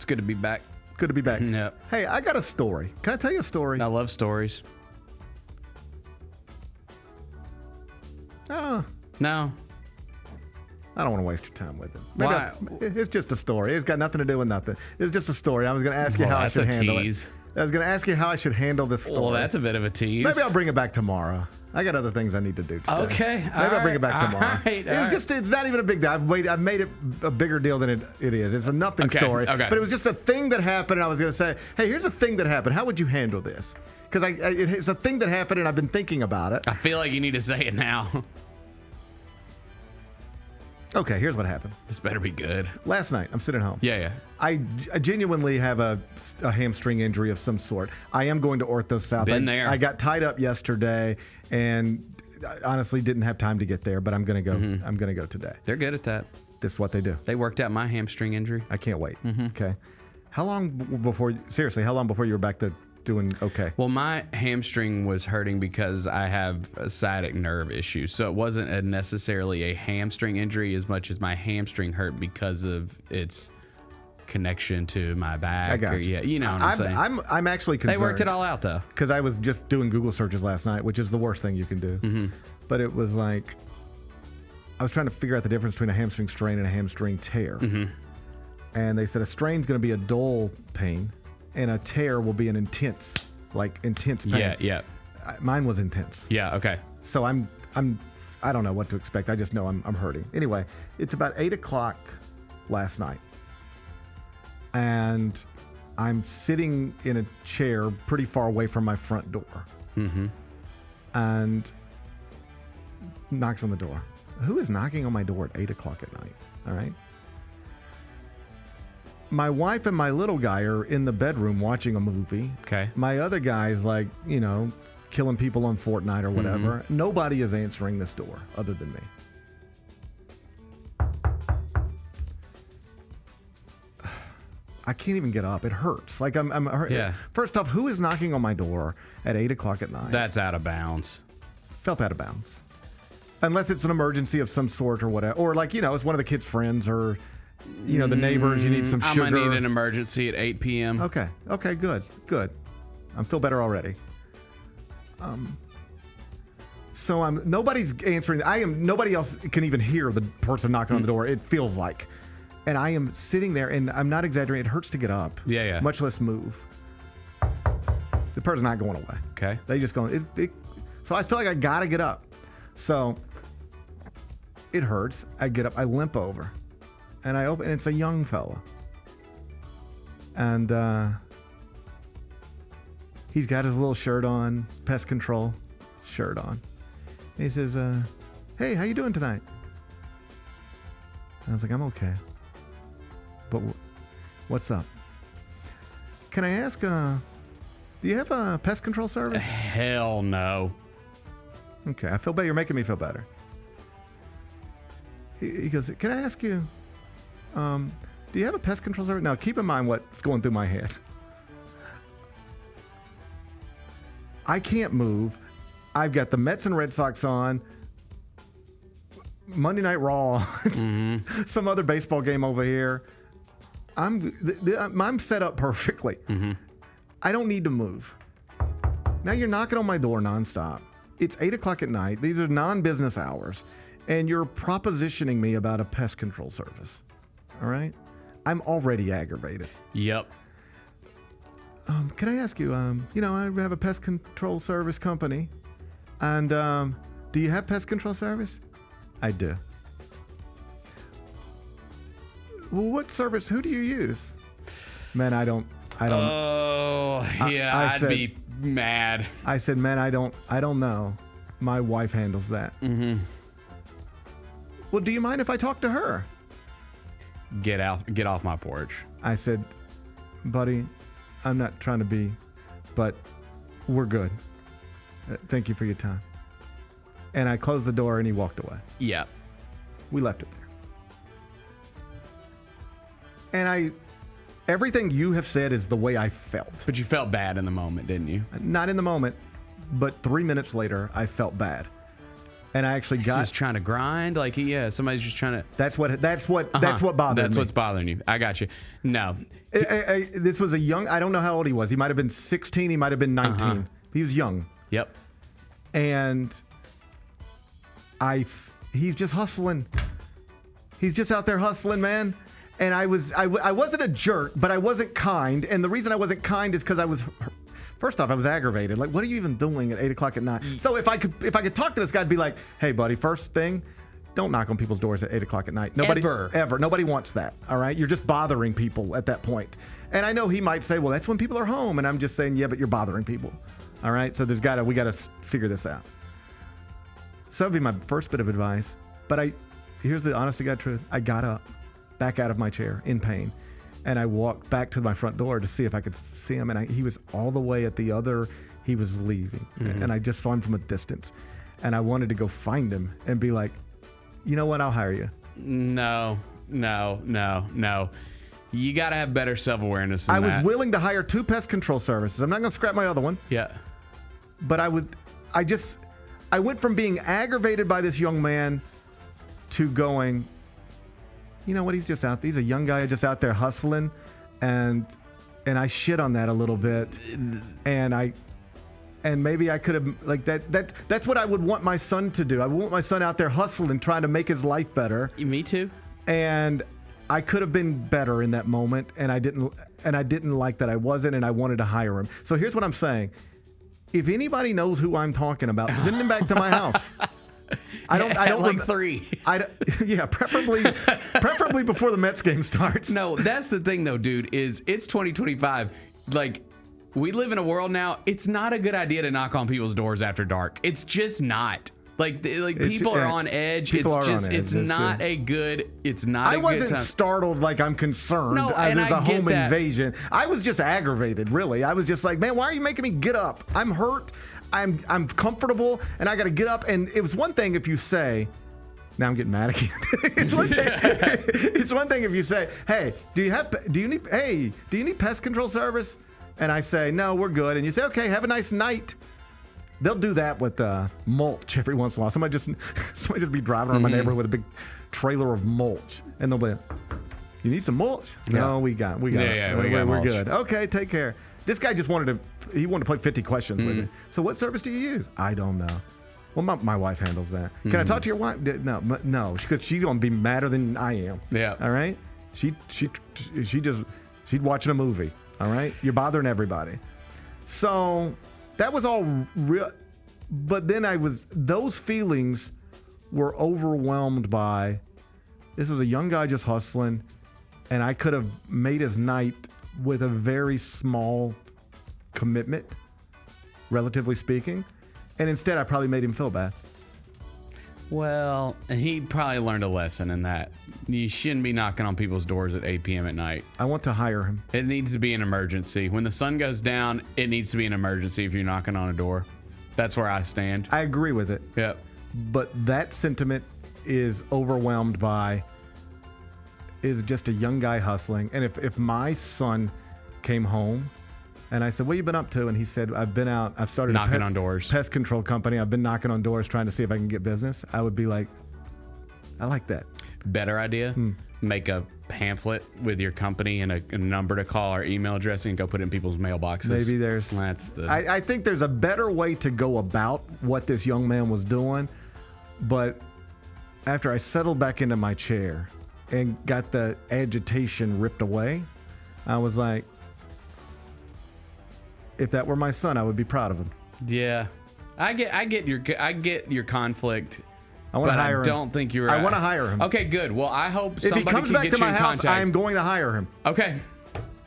good to be back. Good to be back. Yep. Hey, I got a story. Can I tell you a story? I love stories. No. I don't want to waste your time with it. Why? It's just a story. It's got nothing to do with nothing. It's just a story. I was going to ask you how I should handle it. I was going to ask you how I should handle this story. Well, that's a bit of a tease. Maybe I'll bring it back tomorrow. I got other things I need to do today. Okay. Maybe I'll bring it back tomorrow. It's not even a big deal. I've made it a bigger deal than it is. It's a nothing story. Okay. But it was just a thing that happened, and I was going to say, hey, here's a thing that happened. How would you handle this? Because it's a thing that happened, and I've been thinking about it. I feel like you need to say it now. Okay, here's what happened. This better be good. Last night, I'm sitting home. Yeah. I genuinely have a hamstring injury of some sort. I am going to Ortho South. Been there. I got tied up yesterday, and I honestly didn't have time to get there, but I'm going to go. Mm-hmm. I'm going to go today. They're good at that. This is what they do. They worked out my hamstring injury. I can't wait. Mm-hmm. Okay. How long before you were back to doing okay? Well, my hamstring was hurting because I have a sciatic nerve issue. So it wasn't necessarily a hamstring injury as much as my hamstring hurt because of its connection to my back. I got you. Yeah, you know what I'm saying. I'm actually concerned. They worked it all out, though. Because I was just doing Google searches last night, which is the worst thing you can do. Mm-hmm. But it was like, I was trying to figure out the difference between a hamstring strain and a hamstring tear. Mm-hmm. And they said a strain's going to be a dull pain, and a tear will be an intense pain. Yeah. Mine was intense. Yeah. Okay. So I don't know what to expect. I just know I'm hurting. Anyway, it's about 8:00 last night, and I'm sitting in a chair pretty far away from my front door. Mm-hmm. And knocks on the door. Who is knocking on my door at 8:00 at night? All right. My wife and my little guy are in the bedroom watching a movie. Okay. My other guy's like, killing people on Fortnite or whatever. Mm-hmm. Nobody is answering this door other than me. I can't even get up. It hurts. Like I'm hurt. Yeah. First off, who is knocking on my door at 8:00 at night? That's out of bounds. Felt out of bounds. Unless it's an emergency of some sort or whatever. Or it's one of the kids' friends or the neighbors, you need some sugar. I might need an emergency at 8 p.m. Okay, good. I feel better already. So nobody's answering. Nobody else can even hear the person knocking on the door, it feels like. And I am sitting there, and I'm not exaggerating, it hurts to get up. Yeah. Much less move. The person's not going away. Okay. They just going, so I feel like I gotta get up. So it hurts. I get up, I limp over. And I open, and it's a young fella. And he's got his little shirt on, pest control shirt on. And he says, hey, how you doing tonight? And I was like, I'm okay. But what's up? Can I ask, do you have a pest control service? Hell no. Okay, I feel better. You're making me feel better. He goes, can I ask you, do you have a pest control service? Now, keep in mind what's going through my head. I can't move. I've got the Mets and Red Sox on. Monday Night Raw. Mm-hmm. Some other baseball game over here. I'm set up perfectly. Mm-hmm. I don't need to move. Now you're knocking on my door nonstop. It's 8:00 at night. These are non-business hours. And you're propositioning me about a pest control service. All right? I'm already aggravated. Yep. Can I ask you, I have a pest control service company. And do you have pest control service? I do. Well, what service? Who do you use? Man, I don't. Oh, yeah. I'd be mad. I said, man, I don't know. My wife handles that. Mm-hmm. Well, do you mind if I talk to her? Get off my porch. I said, buddy, I'm not trying to be, but we're good. Thank you for your time. And I closed the door and he walked away. Yeah. We left it there. And everything you have said is the way I felt. But you felt bad in the moment, didn't you? Not in the moment, but 3 minutes later, I felt bad. And I actually got just trying to grind, like somebody's just trying to. That's what bothered me. That's what's bothering you. I got you. No, this was a young. I don't know how old he was. He might have been 16. He might have been 19. He was young. Yep. And he's just hustling. He's just out there hustling, man. And I wasn't a jerk, but I wasn't kind. And the reason I wasn't kind is because I was. First off, I was aggravated. Like, what are you even doing at 8 o'clock at night? So if I could talk to this guy, I'd be like, hey, buddy, first thing, don't knock on people's doors at 8 o'clock at night. Nobody ever. Nobody wants that. All right. You're just bothering people at that point. And I know he might say, well, that's when people are home. And I'm just saying, yeah, but you're bothering people. All right. So we got to figure this out. So that'd be my first bit of advice. But here's the honest to God truth. I got up back out of my chair in pain. And I walked back to my front door to see if I could see him. And he was all the way at he was leaving. Mm-hmm. And I just saw him from a distance. And I wanted to go find him and be like, you know what? I'll hire you. No. You got to have better self-awareness than I that. was willing to hire 2 pest control services. I'm not going to scrap my other one. Yeah. But I went from being aggravated by this young man to going, you know what? He's a young guy just out there hustling, and I shit on that a little bit, and maybe I could have like that. That's what I would want my son to do. I want my son out there hustling, trying to make his life better. Me too. And I could have been better in that moment, and I didn't like that I wasn't, and I wanted to hire him. So here's what I'm saying: if anybody knows who I'm talking about, send him back to my house. I don't like 3. Preferably before the Mets game starts. No, that's the thing though, dude, is it's 2025. Like, we live in a world now, it's not a good idea to knock on people's doors after dark. It's just not. Like people are on edge. It's not a good time. I wasn't startled like I'm concerned. No, and there's I a get home that. invasion. I was just aggravated, really. I was just like, man, why are you making me get up? I'm hurt. I'm comfortable, and I got to get up. And it was one thing if you say, now I'm getting mad again. It's one thing if you say, hey, do you need pest control service? And I say, no, we're good. And you say, okay, have a nice night. They'll do that with mulch every once in a while. Somebody just be driving around my neighborhood with a big trailer of mulch, and they'll be, you need some mulch? Yeah. No, we got it. We're good. Okay, take care. This guy just wanted to play 50 questions with me. So what service do you use? I don't know. Well, my wife handles that. Can I talk to your wife? No, because she's gonna be madder than I am. Yeah. All right. She'd watching a movie. All right. You're bothering everybody. So that was all real. But then those feelings were overwhelmed by, this was a young guy just hustling, and I could have made his night with a very small commitment, relatively speaking. And instead, I probably made him feel bad. Well, he probably learned a lesson in that. You shouldn't be knocking on people's doors at 8 p.m. at night. I want to hire him. It needs to be an emergency. When the sun goes down, it needs to be an emergency if you're knocking on a door. That's where I stand. I agree with it. Yep. But that sentiment is overwhelmed by, is just a young guy hustling. And if my son came home and I said, what have you been up to? And he said, I've started knocking on doors. Pest control company. I've been knocking on doors trying to see if I can get business. I would be like, I like that. Better idea. Make a pamphlet with your company and a number to call or email address and go put it in people's mailboxes. Maybe there's... I think there's a better way to go about what this young man was doing. But after I settled back into my chair and got the agitation ripped away, I was like, if that were my son, I would be proud of him. Yeah. I get your conflict. I want to hire him. I don't think you're. I want to hire him. Okay, good. Well, I hope if somebody he comes can back get to you my in house, contact. I am going to hire him. Okay.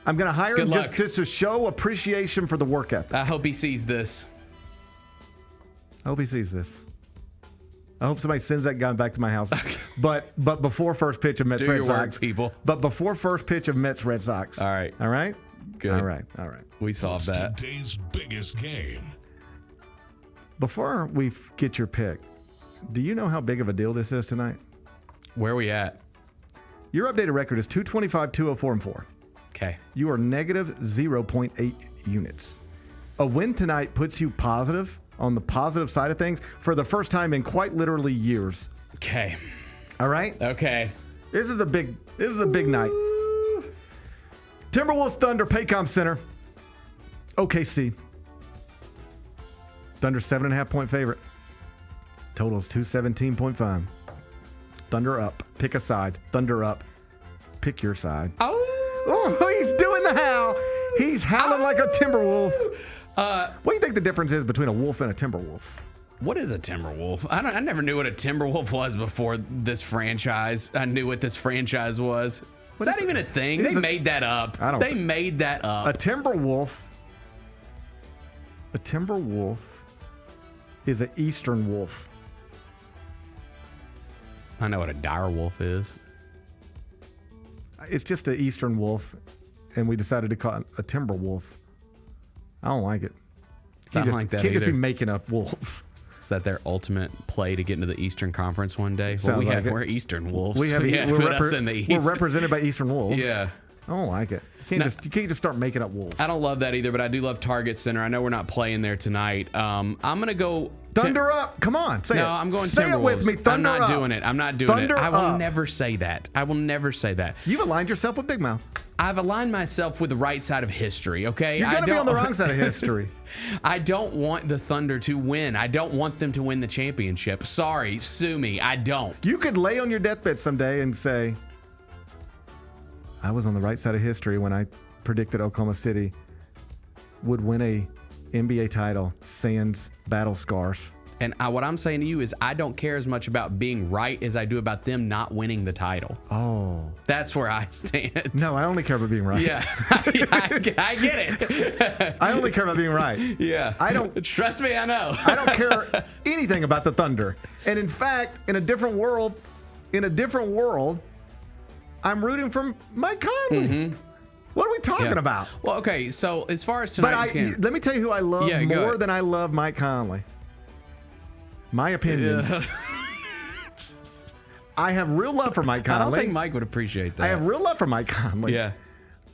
I'm going to hire Good him luck. just to show appreciation for the work ethic. I hope he sees this. I hope he sees this. I hope somebody sends that guy back to my house. But before first pitch of Mets Do Red your Sox. work, people. But before first pitch of Mets Red Sox. All right. All right? Good. All right. It's We solved that. today's biggest game. Before we get your pick, do you know how big of a deal this is tonight? Where are we at? Your updated record is 225, 204, and 4. Okay. You are negative 0.8 units. A win tonight puts you positive on the positive side of things for the first time in quite literally years. Okay. All right? Okay. This is a big night. Timberwolves Thunder, Paycom Center. OKC. Thunder 7.5 point favorite. Totals 217.5. Thunder up. Pick a side. Thunder up. Pick your side. Oh, he's doing the howl. He's howling like a Timberwolf. What do you think the difference is between a wolf and a Timberwolf? What is a Timberwolf? I never knew what a Timberwolf was before this franchise. I knew what this franchise was. Is that even a thing? They made that up. They made that up. A Timberwolf is an eastern wolf. I know what a dire wolf is. It's just an eastern wolf, and we decided to call it a timber wolf. I don't like it. I don't like that Can't just be either. making up wolves. Is that their ultimate play to get into the Eastern Conference one day? Sounds like it. We're Eastern Wolves. We're put us in the East. We're represented by eastern wolves. Yeah. I don't like it. You can't just start making up wolves. I don't love that either, but I do love Target Center. I know we're not playing there tonight. I'm gonna go Thunder up. Come on, say it. No, I'm going Say Timberwolves. it with me. Thunder I'm not up. doing it. I'm not doing Thunder it. I will up. never say that. I will never say that. You've aligned yourself with Big Mouth. I've aligned myself with the right side of history, okay? You're going to be on the wrong side of history. I don't want the Thunder to win. I don't want them to win the championship. Sorry, sue me. I don't. You could lay on your deathbed someday and say, I was on the right side of history when I predicted Oklahoma City would win a NBA title, sans battle scars. And what I'm saying to you is I don't care as much about being right as I do about them not winning the title. Oh. That's where I stand. No, I only care about being right. Yeah, I get it. I only care about being right. Yeah. I don't. Trust me, I know. I don't care anything about the Thunder. And in fact, in a different world, I'm rooting for Mike Conley. Mm-hmm. What are we talking about? Well, okay, so as far as tonight's game. Let me tell you who I love more than I love Mike Conley. My opinions. I have real love for Mike Conley. I don't think Mike would appreciate that. I have real love for Mike Conley. Yeah.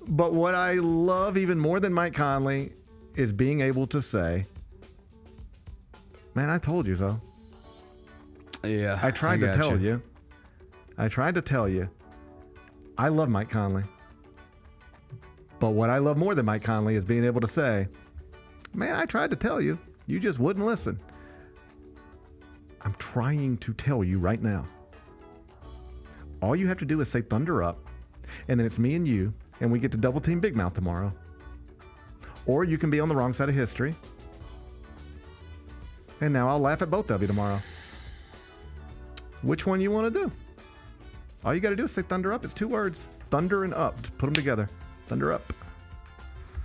But what I love even more than Mike Conley is being able to say, man, I told you so. Yeah. I tried to tell you. I tried to tell you. I love Mike Conley. But what I love more than Mike Conley is being able to say, man, I tried to tell you. You just wouldn't listen. I'm trying to tell you right now. All you have to do is say Thunder up, and then it's me and you, and we get to double team Big Mouth tomorrow. Or you can be on the wrong side of history. And now I'll laugh at both of you tomorrow. Which one you want to do? All you got to do is say Thunder up. It's 2 words. Thunder and up. Just put them together. Thunder up.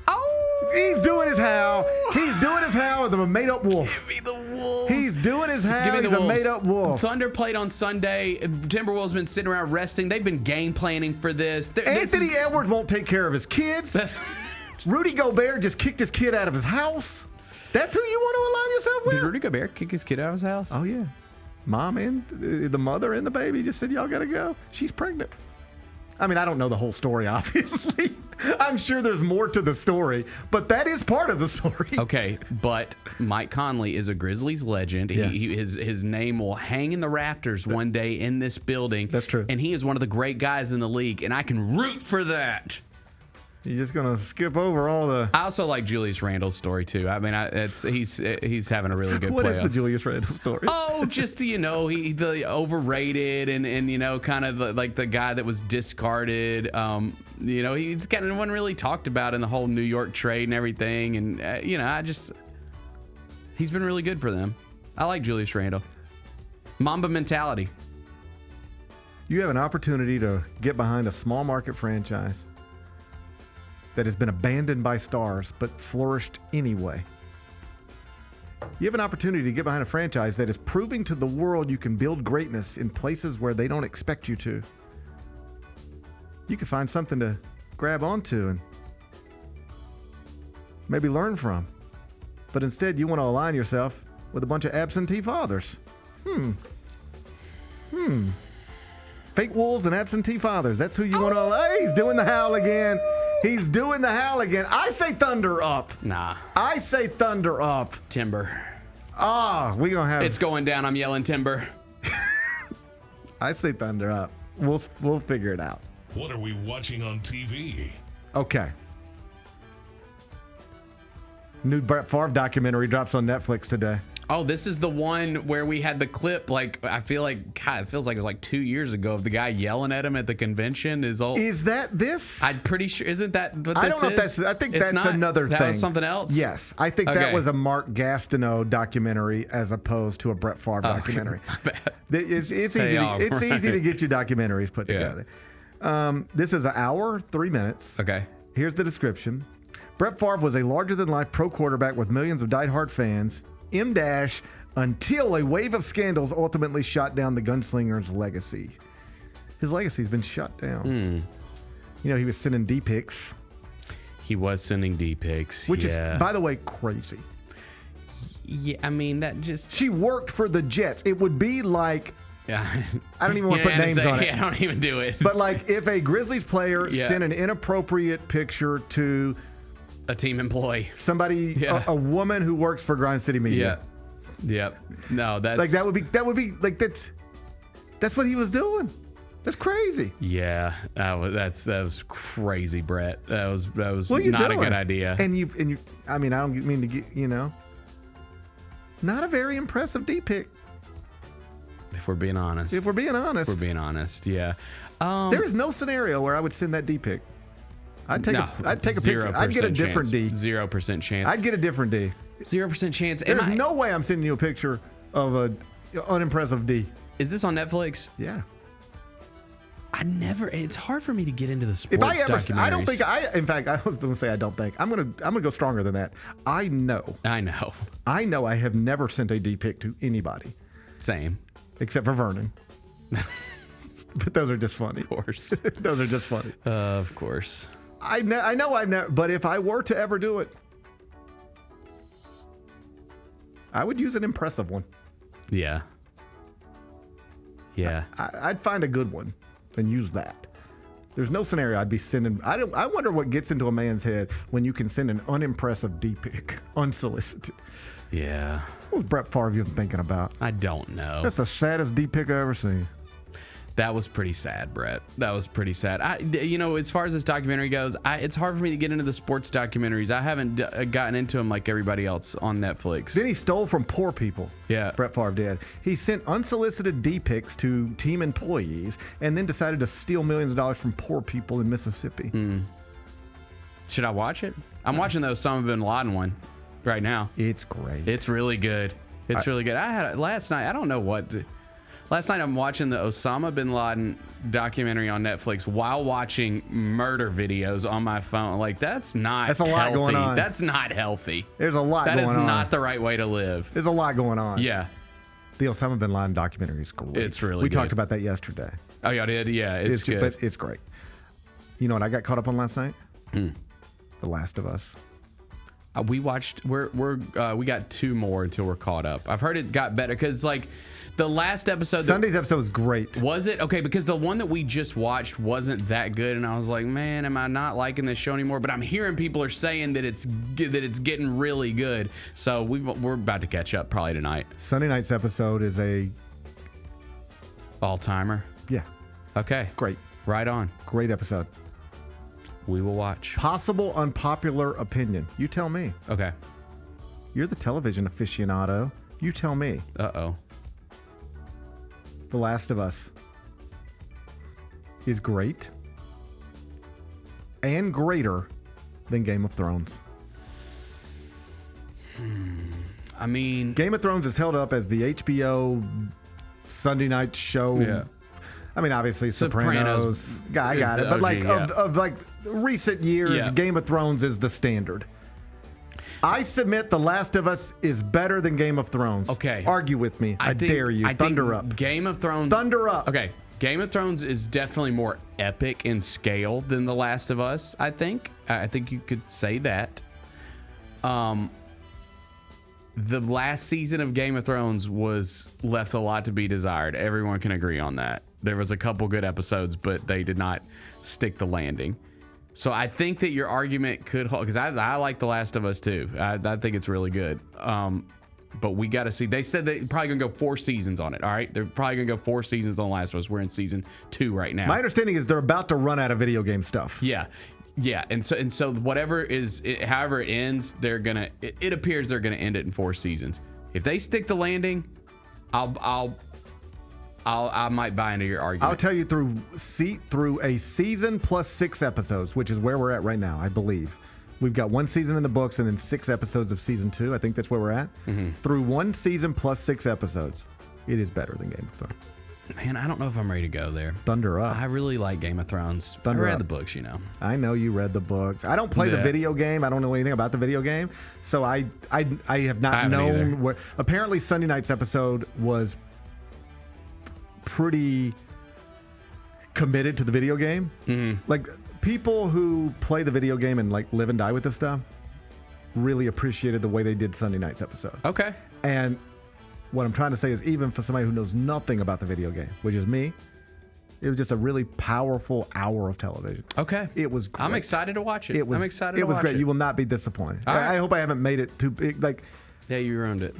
Oh! He's doing his howl. He's doing his howl with a made-up wolf. Give me the Wolves. He's doing his howl. Give me the He's a Wolves. made-up wolf. Thunder played on Sunday. Timberwolves been sitting around resting. They've been game planning for this. Anthony Edwards won't take care of his kids. Rudy Gobert just kicked his kid out of his house. That's who you want to align yourself with? Did Rudy Gobert kick his kid out of his house? Oh, yeah. Mom and the mother and the baby just said, y'all got to go. She's pregnant. I mean, I don't know the whole story, obviously. I'm sure there's more to the story, but that is part of the story. Okay, but Mike Conley is a Grizzlies legend. Yes. His name will hang in the rafters one day in this building. That's true. And he is one of the great guys in the league, and I can root for that. You're just going to skip over all the... I also like Julius Randle's story, too. I mean, he's having a really good What playoffs. is the Julius Randle story? Oh, just, the overrated and kind of like the guy that was discarded. He's kind of one really talked about in the whole New York trade and everything. And, he's been really good for them. I like Julius Randle. Mamba mentality. You have an opportunity to get behind a small market franchise that has been abandoned by stars but flourished anyway. You have an opportunity to get behind a franchise that is proving to the world you can build greatness in places where they don't expect you to. You can find something to grab onto and maybe learn from. But instead, you want to align yourself with a bunch of absentee fathers. Fake wolves and absentee fathers. That's who you want to align. He's doing the howl again. He's doing the howl again. I say thunder up. Nah. I say thunder up. Timber. We gonna have. It's going down. I'm yelling timber. I say thunder up. We'll figure it out. What are we watching on TV? Okay. New Brett Favre documentary drops on Netflix today. Oh, this is the one where we had the clip. Like, I feel like, God, it feels like it was like 2 years ago of the guy yelling at him at the convention. Is that this? I'm pretty sure. Isn't that what this is? I don't know if that's. I think It's that's not? another thing. That was something else? Yes, I think that was a Mark Gastineau documentary as opposed to a Brett Favre documentary. It's easy. It's easy to get your documentaries put together. This is an hour, 3 minutes. Okay. Here's the description. Brett Favre was a larger-than-life pro quarterback with millions of diehard fans. Until a wave of scandals ultimately shot down the gunslinger's legacy. His legacy's been shut down. You know, he was sending D-pics. He was sending D-pics, which is, by the way, crazy. Yeah, I mean, that just... She worked for the Jets. It would be like... I don't even want to put names on it. Yeah, don't even do it. But like if a Grizzlies player sent an inappropriate picture to... a team employee. Somebody, a woman who works for Grind City Media. Yep. No, that's... like that would be like that's what he was doing. That's crazy. Yeah, that was crazy, Brett. That was what are you not doing? a good idea. And you I mean, I don't mean to get, not a very impressive D-pic. If we're being honest. Yeah. There is no scenario where I would send that D-pic. I'd take a picture. I'd get a different D. 0% chance. I'd get a different D. 0% chance. There's no way I'm sending you a picture of a unimpressive D. Is this on Netflix? Yeah. It's hard for me to get into the sports If I ever, documentaries. I don't think in fact, I was going to say I don't think. I'm going to go stronger than that. I know I have never sent a D-pic to anybody. Same. Except for Vernon. But those are just funny. Of course. Those are just funny. Of course. I know I've never, but if I were to ever do it, I would use an impressive one. Yeah. Yeah. I'd find a good one and use that. There's no scenario I'd be sending. I wonder what gets into a man's head when you can send an unimpressive D-pic unsolicited. Yeah. What was Brett Favre even thinking about? I don't know. That's the saddest D-pic I've ever seen. That was pretty sad, Brett. That was pretty sad. As far as this documentary goes, it's hard for me to get into the sports documentaries. I haven't gotten into them like everybody else on Netflix. Then he stole from poor people. Yeah. Brett Favre did. He sent unsolicited D-pics to team employees and then decided to steal millions of dollars from poor people in Mississippi. Should I watch it? I'm watching the Osama bin Laden one right now. It's great. It's really good. It's really good. I had last night. I don't know what... Last night I'm watching the Osama bin Laden documentary on Netflix while watching murder videos on my phone. Like, that's not That's a lot healthy. going on. That's not healthy. There's a lot going on. That is not the right way to live. There's a lot going on. Yeah. The Osama bin Laden documentary is great. It's really We good. talked about that yesterday. Oh, y'all did? Yeah, it's good. But it's great. You know what I got caught up on last night? The Last of Us. We watched. We got 2 more until we're caught up. I've heard it got better because the last episode. Sunday's episode was great. Was it? Okay, because the one that we just watched wasn't that good, and I was like, man, am I not liking this show anymore? But I'm hearing people are saying that it's getting really good. So we're about to catch up probably tonight. Sunday night's episode is a all-timer. Yeah. Okay. Great. Right on. Great episode. We will watch. Possible unpopular opinion. You tell me. Okay. You're the television aficionado. You tell me. Uh-oh. The Last of Us is great and greater than Game of Thrones. I mean... Game of Thrones is held up as the HBO Sunday night show. Yeah. I mean, obviously, Sopranos. I got it. But like of like recent years, Game of Thrones is the standard. I submit The Last of Us is better than Game of Thrones. Okay. Argue with me. I dare you. Thunder up. Game of Thrones. Thunder up. Okay. Game of Thrones is definitely more epic in scale than The Last of Us, I think. I think you could say that. The last season of Game of Thrones was left a lot to be desired. Everyone can agree on that. There was a couple good episodes, but they did not stick the landing. So I think that your argument could hold, because I like The Last of Us too. I think it's really good. But we got to see. They said they're probably going to go 4 seasons on it, all right? They're probably going to go 4 seasons on The Last of Us. We're in season 2 right now. My understanding is they're about to run out of video game stuff. Yeah. Yeah, and so whatever however it ends, it appears they're gonna end it in 4 seasons. If they stick the landing, I might buy into your argument. I'll tell you through a season plus 6 episodes, which is where we're at right now, I believe. We've got 1 season in the books and then 6 episodes of season 2. I think that's where we're at. Mm-hmm. Through 1 season plus 6 episodes, it is better than Game of Thrones. Man, I don't know if I'm ready to go there. Thunder up. I really like Game of Thrones. Thunder I read up. the books, you know. I know you read the books. I don't play the video game. I don't know anything about the video game. So I have not known where. Apparently Sunday night's episode was pretty committed to the video game. Mm-hmm. Like people who play the video game and like live and die with this stuff really appreciated the way they did Sunday night's episode. Okay. And what I'm trying to say is, even for somebody who knows nothing about the video game, which is me, it was just a really powerful hour of television. Okay. It was great. I'm excited to watch it. I'm excited to watch it. It was great. You will not be disappointed. All right. I hope I haven't made it too big. Like, yeah, you ruined it.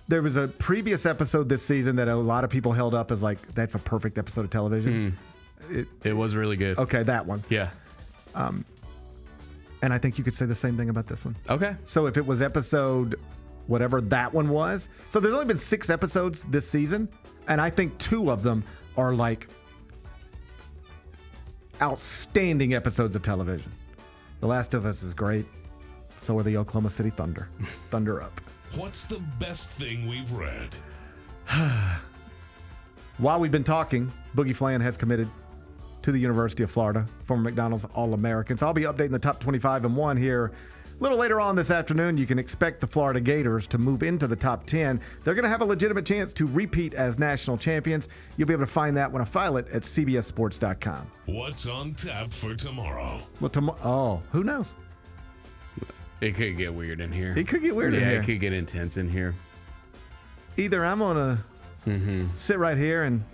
There was a previous episode this season that a lot of people held up as like, that's a perfect episode of television. Mm-hmm. It was really good. Okay, that one. Yeah. And I think you could say the same thing about this one. Okay. So if it was episode whatever that one was. So there's only been 6 episodes this season, and I think 2 of them are like outstanding episodes of television. The Last of Us is great. So are the Oklahoma City Thunder. Thunder up. What's the best thing we've read? While we've been talking, Boogie Flan has committed to the University of Florida, former McDonald's All-American. So I'll be updating the top 25 and 1 here a little later on this afternoon. You can expect the Florida Gators to move into the top 10. They're going to have a legitimate chance to repeat as national champions. You'll be able to find that when I file it at cbssports.com. What's on tap for tomorrow? Well, who knows? It could get weird in here. It could get weird in here. Yeah, it could get intense in here. Either I'm going to sit right here and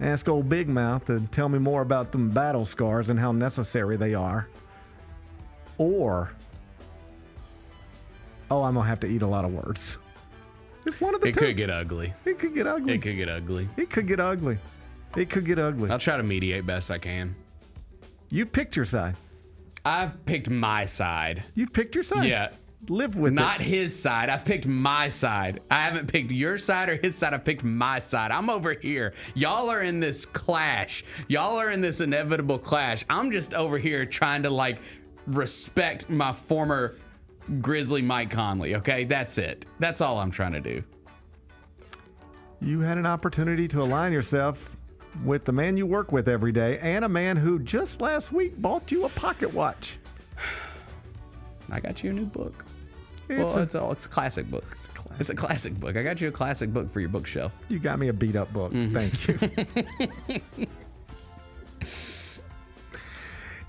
ask old Big Mouth to tell me more about them battle scars and how necessary they are, or I'm going to have to eat a lot of words. It's one of the two. It could get ugly. It could get ugly. It could get ugly. It could get ugly. It could get ugly. I'll try to mediate best I can. You've picked your side. I've picked my side. You've picked your side? Yeah. Live with Not it. his side. I've picked my side. I haven't picked your side or his side. I've picked my side. I'm over here. Y'all are in this clash. Y'all are in this inevitable clash. I'm just over here trying to like respect my former Grizzly Mike Conley. Okay, that's it. That's all I'm trying to do. You had an opportunity to align yourself with the man you work with every day and a man who just last week bought you a pocket watch. I got you a new book. It's a classic book. It's a classic book. I got you a classic book for your bookshelf. You got me a beat up book. Thank you.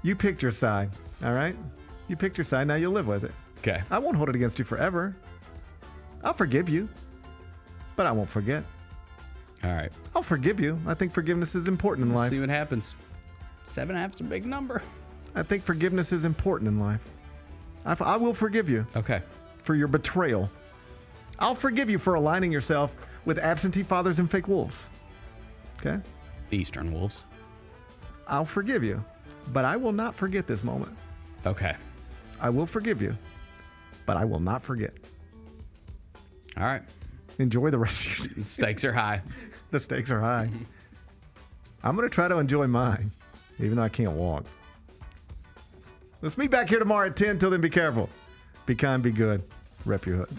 You picked your side, all right? You picked your side. Now you'll live with it. Okay. I won't hold it against you forever. I'll forgive you, but I won't forget. All right. I'll forgive you. I think forgiveness is important in life. See what happens. 7.5's a big number. I think forgiveness is important in life. I will forgive you. Okay. For your betrayal. I'll forgive you for aligning yourself with absentee fathers and fake wolves. Okay? Eastern wolves. I'll forgive you, but I will not forget this moment. Okay. I will forgive you, but I will not forget. All right. Enjoy the rest of your day. The stakes are high. The stakes are high. I'm going to try to enjoy mine, even though I can't walk. Let's meet back here tomorrow at 10. Till then, be careful. Be kind, be good. Rep your hood.